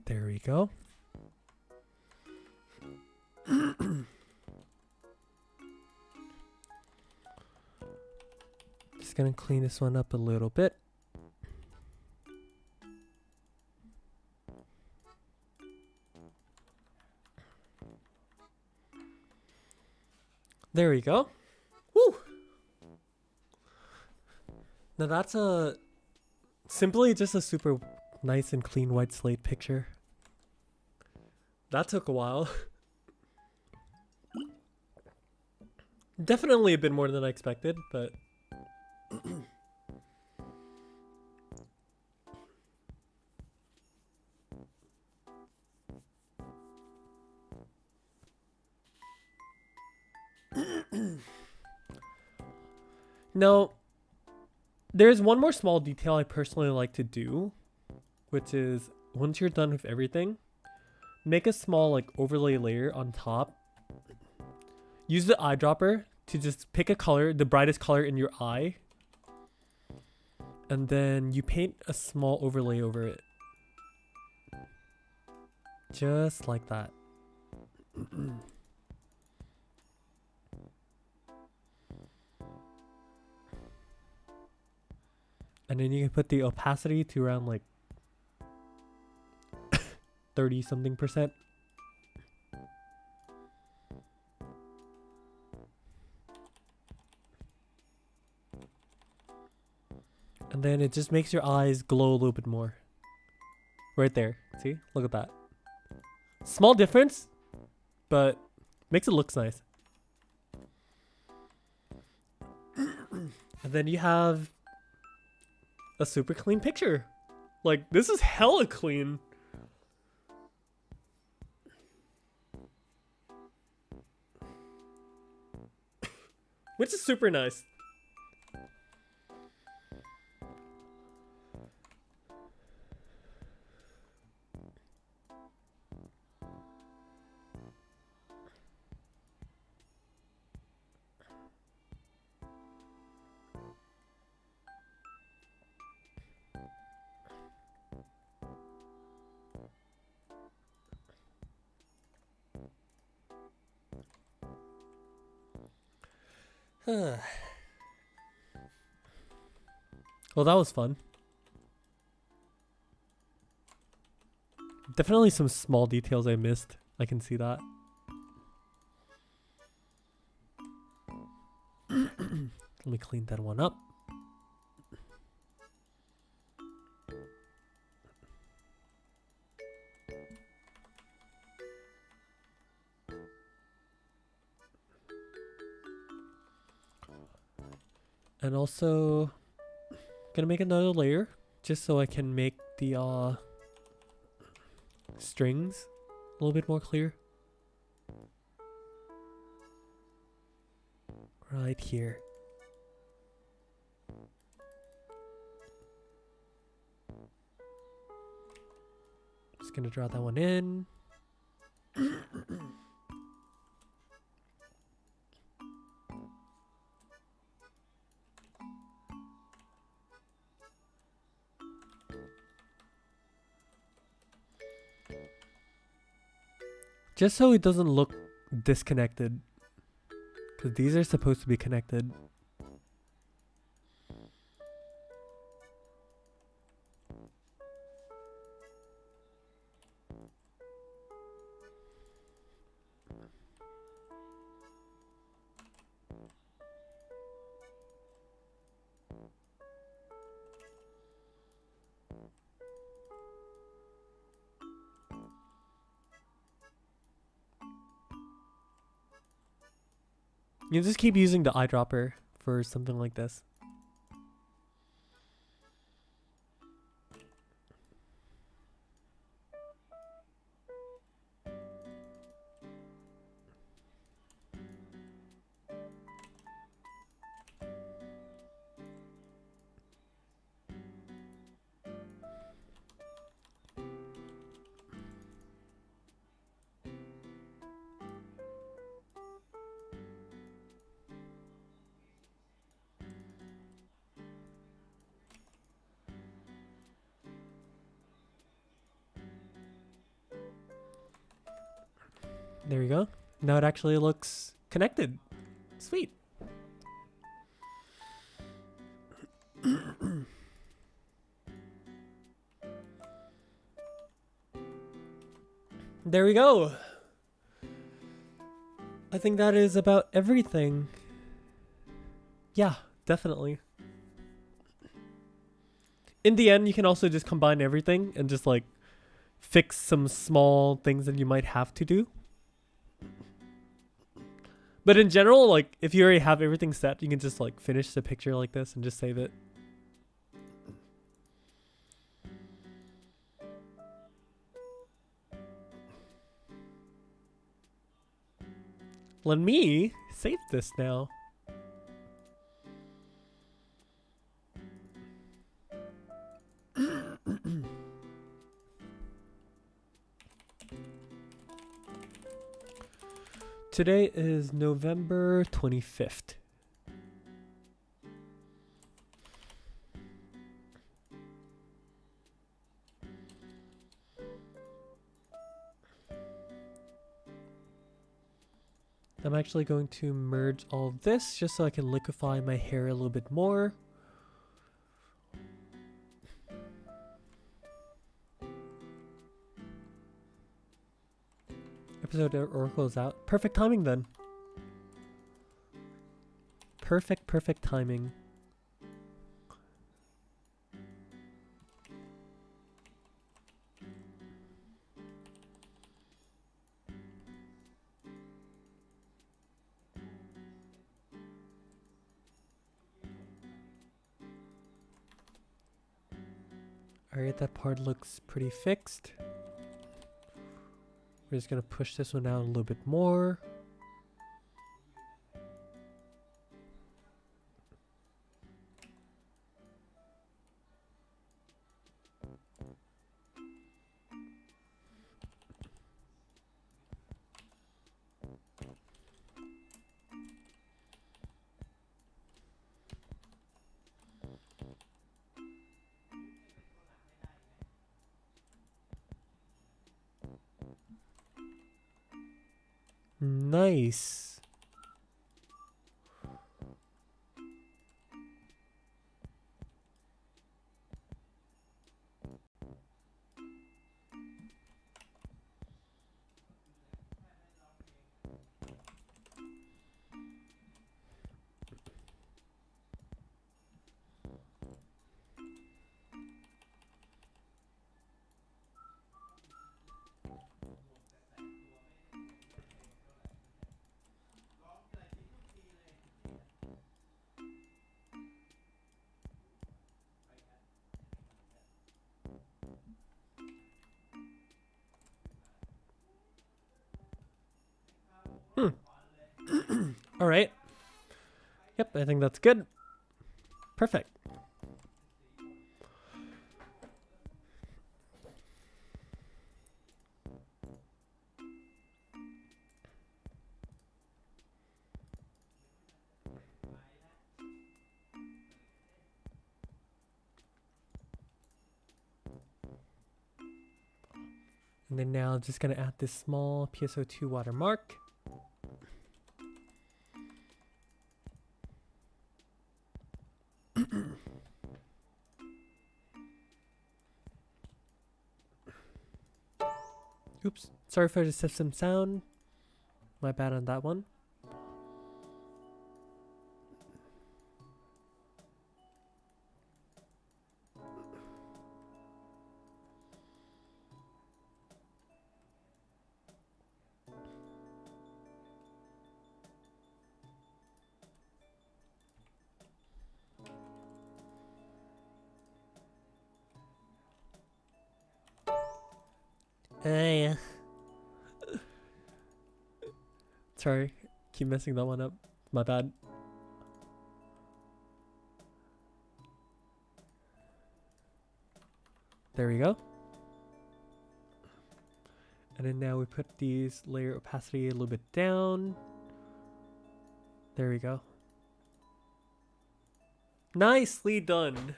There we go. Just gonna clean this one up a little bit. There we go. Woo! Now that's simply just a super nice and clean white slate picture. That took a while. Definitely a bit more than I expected, but no, there's one more small detail I personally like to do, which is once you're done with everything, make a small like overlay layer on top. Use the eyedropper to just pick a color, the brightest color in your eye, and then you paint a small overlay over it. Just like that. And then you can put the opacity to around like 30 something percent. And then it just makes your eyes glow a little bit more. Right there. See? Look at that. Small difference, but makes it look nice. And then you have a super clean picture. Like, this is hella clean. Which is super nice. Well, that was fun. Definitely some small details I missed. I can see that. Let me clean that one up. And also gonna make another layer just so I can make the strings a little bit more clear. Right here. Just gonna draw that one in. Just so it doesn't look disconnected, because these are supposed to be connected. You just keep using the eyedropper for something like this. There we go. Now it actually looks connected. Sweet. There we go. I think that is about everything. Yeah, definitely. In the end, you can also just combine everything and just like fix some small things that you might have to do. But in general, like if you already have everything set, you can just like finish the picture like this and just save it. Let me save this now. Today is November 25th. I'm actually going to merge all of this just so I can liquefy my hair a little bit more. Episode Oracle is out. Perfect timing then. Perfect timing. Alright, that part looks pretty fixed. We're just gonna push this one out a little bit more. Nice. All right. Yep, I think that's good. Perfect. And then now I'm just gonna add this small PSO2 watermark. Oops, sorry for the system sound. My bad on that one. Hey. Sorry, keep messing that one up. My bad. There we go. And then now we put these layer opacity a little bit down. There we go. Nicely done.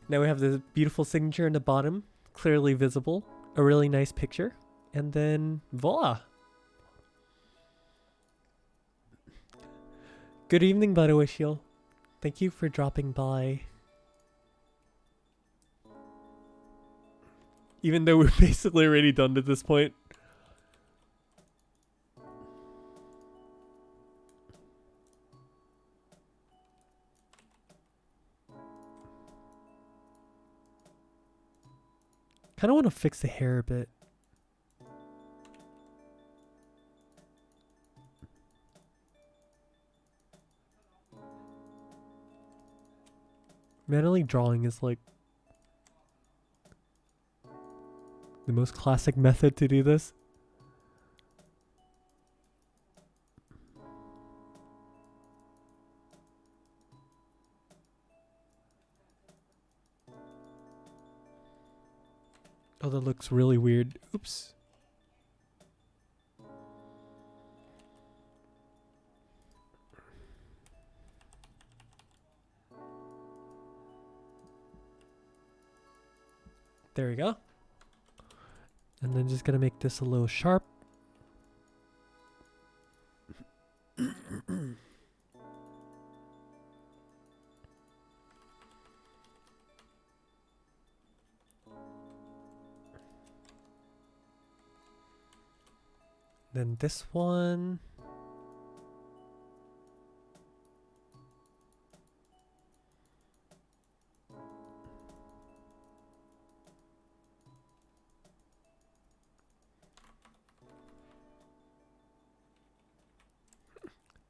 Now we have the beautiful signature in the bottom, clearly visible. A really nice picture. And then voila. Good evening, by the way, Shiel. Thank you for dropping by. Even though we're basically already done at this point. kind of want to fix the hair a bit. Manually drawing is like the most classic method to do this. Oh, that looks really weird. Oops. There we go. And then just gonna make this a little sharp. Then this one.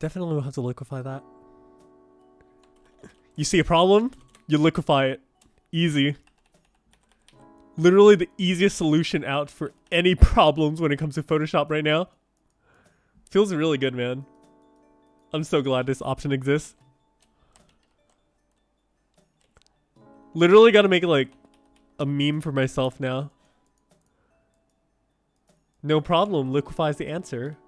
Definitely will have to liquefy that. You see a problem? You liquefy it. Easy. Literally the easiest solution out for any problems when it comes to Photoshop right now. Feels really good, man. I'm so glad this option exists. Literally gotta make like a meme for myself now. No problem, liquefies the answer.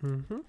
Mm-hmm.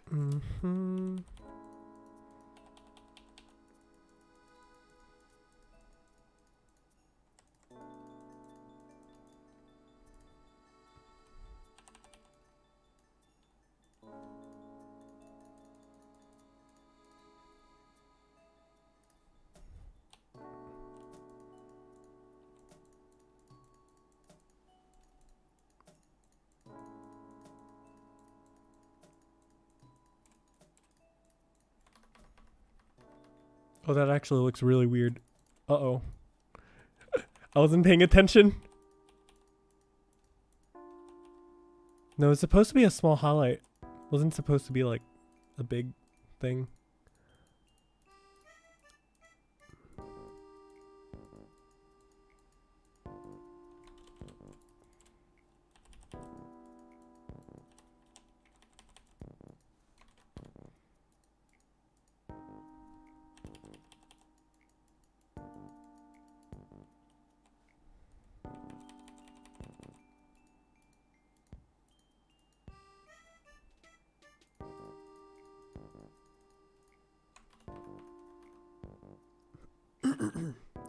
Mm-hmm. Oh, that actually looks really weird. Uh-oh. I wasn't paying attention. No, it's supposed to be a small highlight. Wasn't supposed to be like a big thing.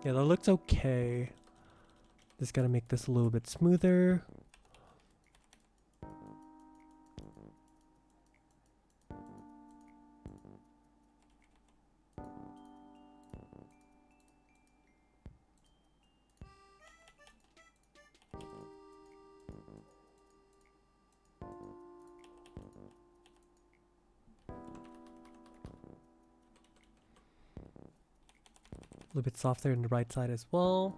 Yeah, that looks okay. Just gotta make this a little bit smoother. little bit softer in the right side as well.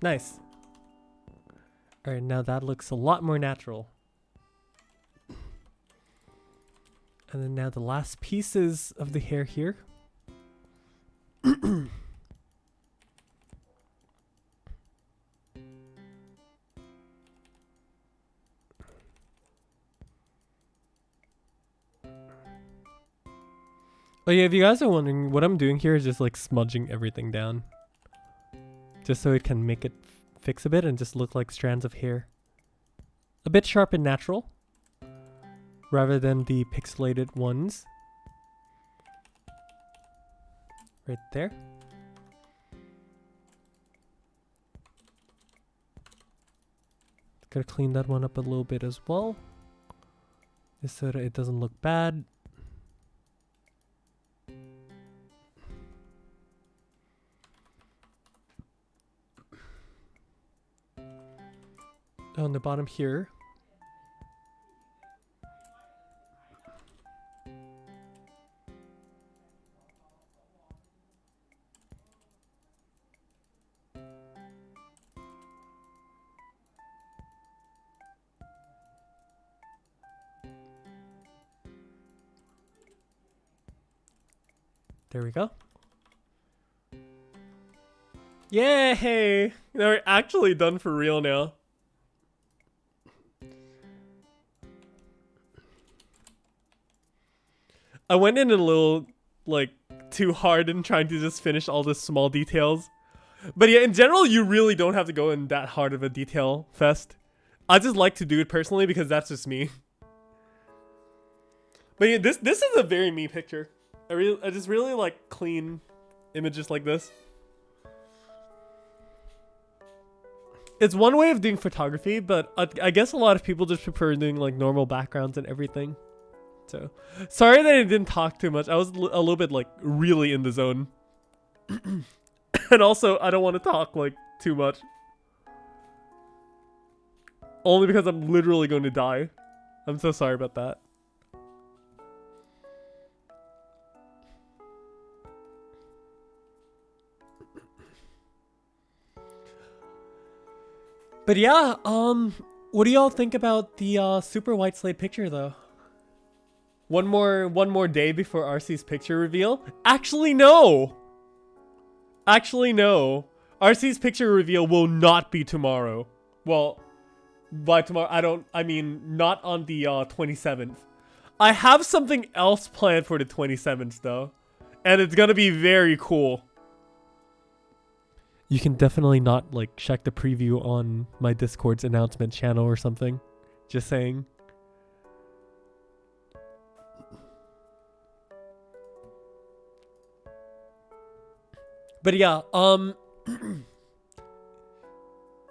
Nice. Alright, now that looks a lot more natural. And then now the last pieces of the hair here. Oh yeah, if you guys are wondering, what I'm doing here is just like smudging everything down. Just so it can make it fix a bit and just look like strands of hair. A bit sharp and natural, rather than the pixelated ones. Right there. Gotta clean that one up a little bit as well, just so that it doesn't look bad. On the bottom here. There we go. Yay! They're actually done for real now. I went in a little, like, too hard in trying to just finish all the small details. But yeah, in general, you really don't have to go in that hard of a detail fest. I just like to do it personally because that's just me. But yeah, this is a very me picture. I just really like clean images like this. It's one way of doing photography, but I guess a lot of people just prefer doing like normal backgrounds and everything. So, sorry that I didn't talk too much. I was a little bit like really in the zone. And also, I don't want to talk like too much. Only because I'm literally going to die. I'm so sorry about that. But yeah, what do y'all think about the super white slate picture though? One more day before RC's picture reveal? Actually, no. Actually, no. RC's picture reveal will not be tomorrow. Well, by tomorrow, I mean, not on the 27th. I have something else planned for the 27th though. And it's gonna be very cool. You can definitely not like check the preview on my Discord's announcement channel or something. Just saying. But yeah,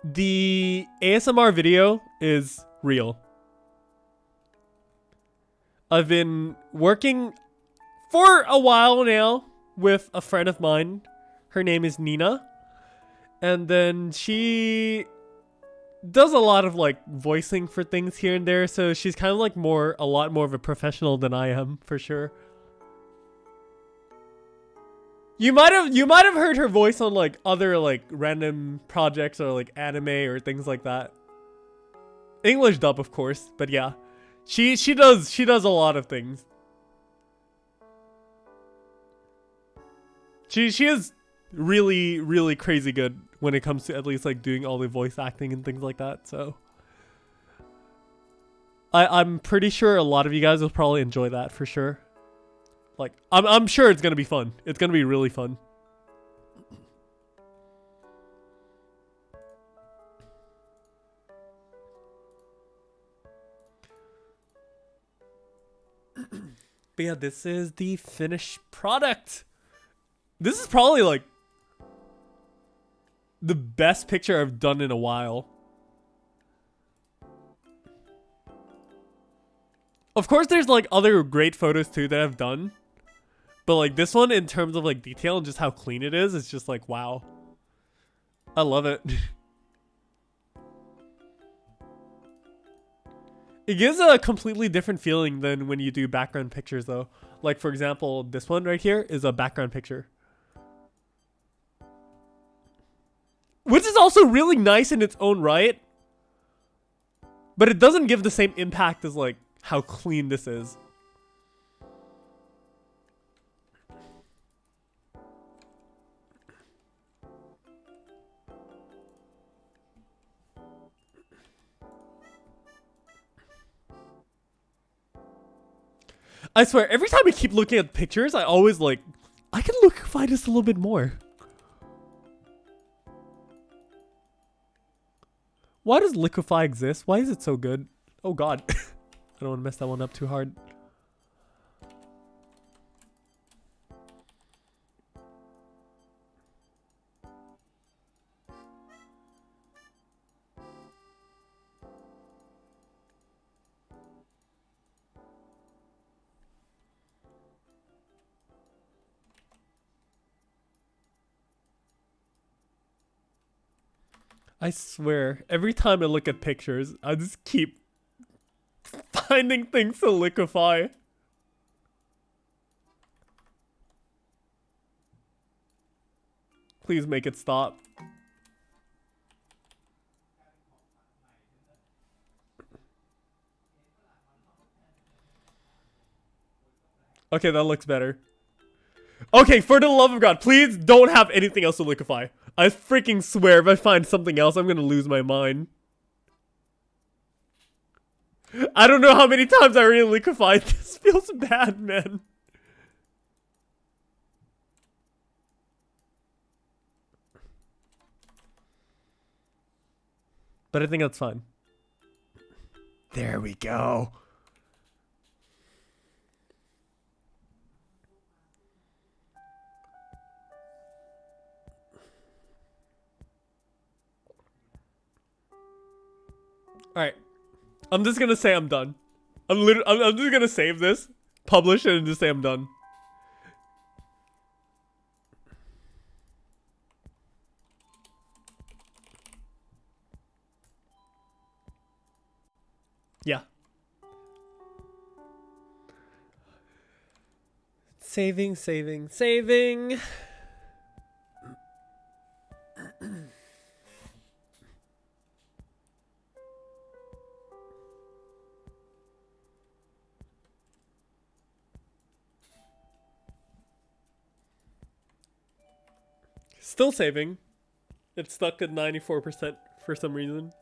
the ASMR video is real. I've been working for a while now with a friend of mine. Her name is Nina. And then she does a lot of like voicing for things here and there. So she's kind of like a lot more of a professional than I am, for sure. You might have heard her voice on like other like random projects or like anime or things like that. English dub, of course, but yeah. She does a lot of things. She is really, really crazy good when it comes to at least like doing all the voice acting and things like that. So I'm pretty sure a lot of you guys will probably enjoy that for sure. Like I'm sure it's gonna be fun. It's gonna be really fun. But yeah, this is the finished product. This is probably like the best picture I've done in a while. Of course, there's like other great photos too that I've done. But like this one, in terms of like detail and just how clean it is, it's just like, wow. I love it. It gives a completely different feeling than when you do background pictures though. Like for example, this one right here is a background picture. Which is also really nice in its own right. But it doesn't give the same impact as like how clean this is. I swear, every time I keep looking at pictures, I always like, I can liquefy this a little bit more. Why does liquefy exist? Why is it so good? Oh god. I don't want to mess that one up too hard. I swear, every time I look at pictures, I just keep finding things to liquefy. Please make it stop. Okay, that looks better. Okay, for the love of God, please don't have anything else to liquefy. I freaking swear if I find something else, I'm gonna lose my mind. I don't know how many times I already liquefied. This feels bad, man. But I think that's fine. There we go. Alright. I'm just gonna say I'm done. I'm just gonna save this, publish it, and just say I'm done. Yeah. Saving. Still saving. It's stuck at 94% for some reason.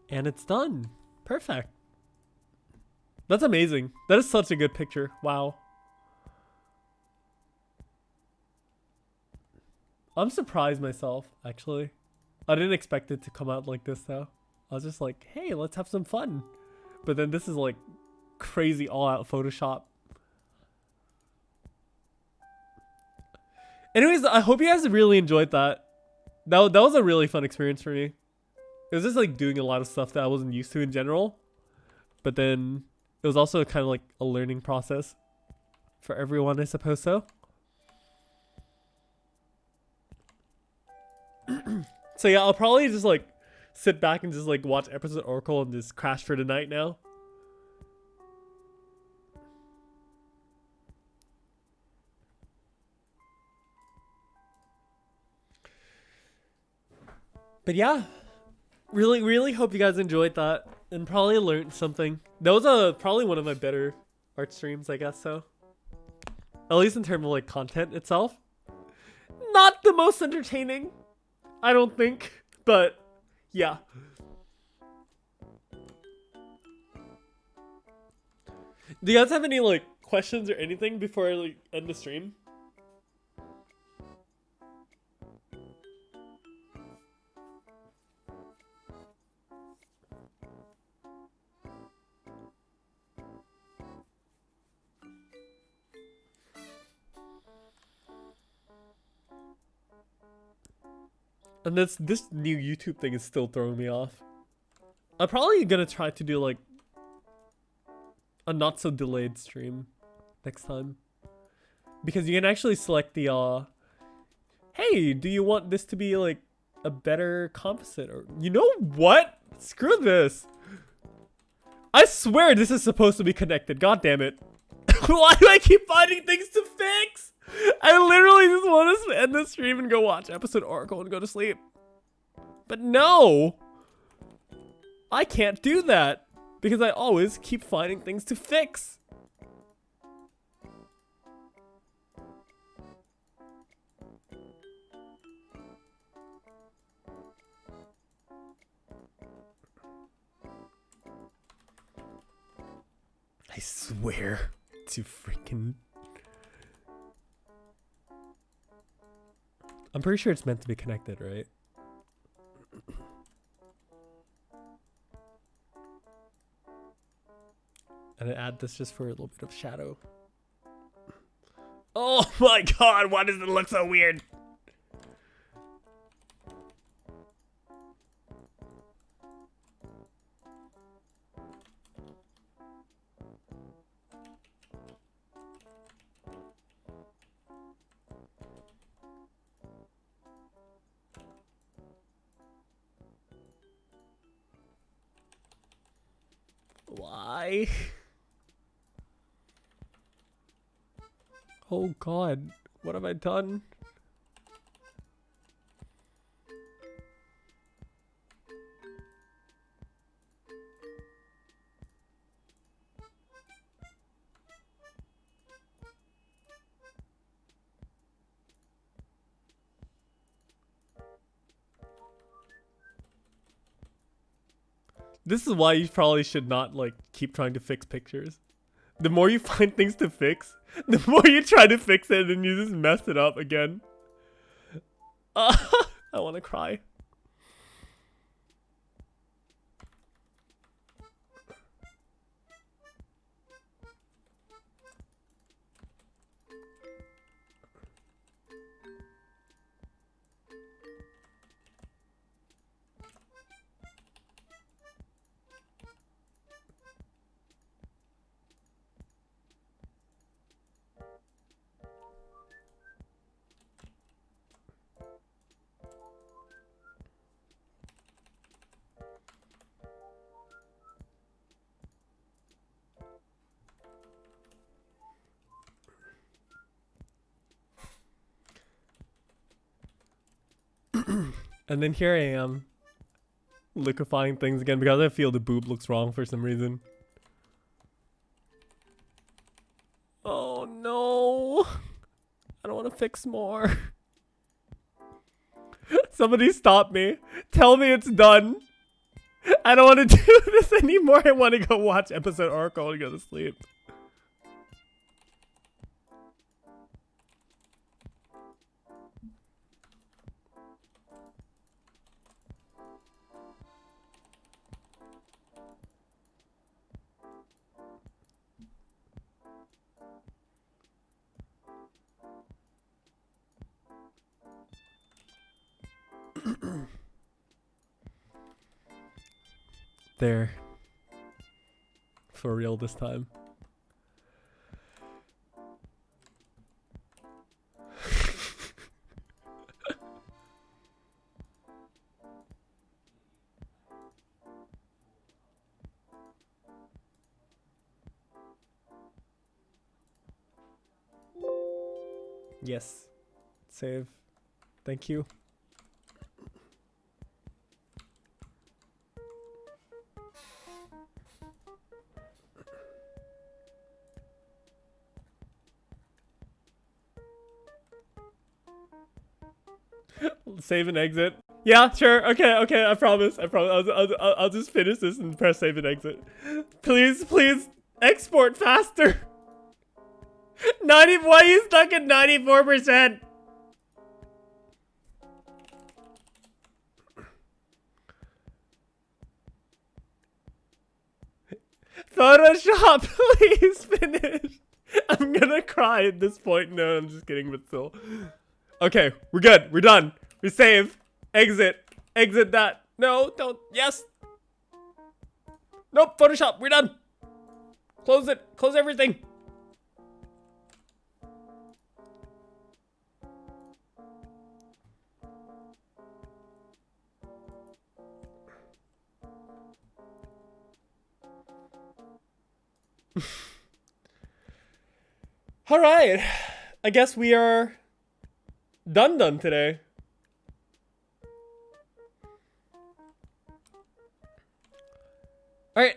And it's done. Perfect. That's amazing. That is such a good picture. Wow. I'm surprised myself, actually. I didn't expect it to come out like this, though. I was just like, hey, let's have some fun. But then this is like crazy all-out Photoshop. Anyways, I hope you guys really enjoyed that. That was a really fun experience for me. It was just like doing a lot of stuff that I wasn't used to in general. But then it was also kind of like a learning process for everyone, I suppose so. So yeah, I'll probably just like sit back and just like watch episode Oracle and just crash for the night now. But yeah, really hope you guys enjoyed that and probably learned something. That was probably one of my better art streams, I guess so. At least in terms of like content itself. Not the most entertaining, I don't think, but yeah. Do you guys have any like questions or anything before I like end the stream? And this new YouTube thing is still throwing me off. I'm probably gonna try to do like a not so delayed stream next time. Because you can actually select the hey, do you want this to be like a better composite, or you know what? Screw this. I swear this is supposed to be connected. God damn it. Why do I keep finding things to fix? I literally just want to end the stream and go watch episode Oracle and go to sleep. But no. I can't do that because I always keep finding things to fix. I swear to freaking... I'm pretty sure it's meant to be connected, right? And I add this just for a little bit of shadow. Oh my god, why does it look so weird? Why? Oh god, what have I done? This is why you probably should not like keep trying to fix pictures. The more you find things to fix, the more you try to fix it and you just mess it up again. I want to cry. And then here I am, liquefying things again because I feel the boob looks wrong for some reason. Oh no. I don't want to fix more. Somebody stop me. Tell me it's done. I don't want to do this anymore. I want to go watch episode Oracle and go to sleep. There. For real this time. Yes. Save. Thank you. Save and exit. Yeah, sure. Okay. I promise. I'll just finish this and press save and exit. Please, export faster. 90. Why are you stuck at 94%? Photoshop, please finish. I'm gonna cry at this point. No, I'm just kidding, but still. Okay, we're good. We're done. We save. Exit. Exit that. No, don't. Yes. Nope, Photoshop. We're done. Close it. Close everything. All right. I guess we are done today. All right.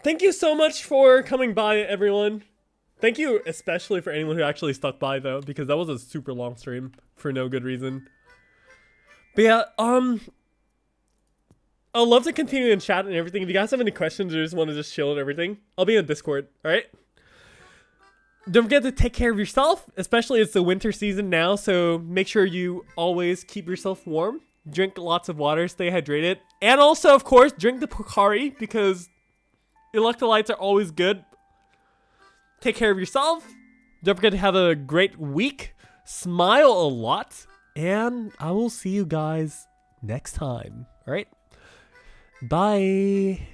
Thank you so much for coming by, everyone. Thank you especially for anyone who actually stuck by, though, because that was a super long stream for no good reason. But yeah, I'd love to continue in chat and everything. If you guys have any questions or just want to just chill and everything, I'll be in Discord, all right? Don't forget to take care of yourself, especially it's the winter season now, so make sure you always keep yourself warm. Drink lots of water, stay hydrated. And also, of course, drink the Pocari because electrolytes are always good. Take care of yourself. Don't forget to have a great week. Smile a lot. And I will see you guys next time. All right? Bye.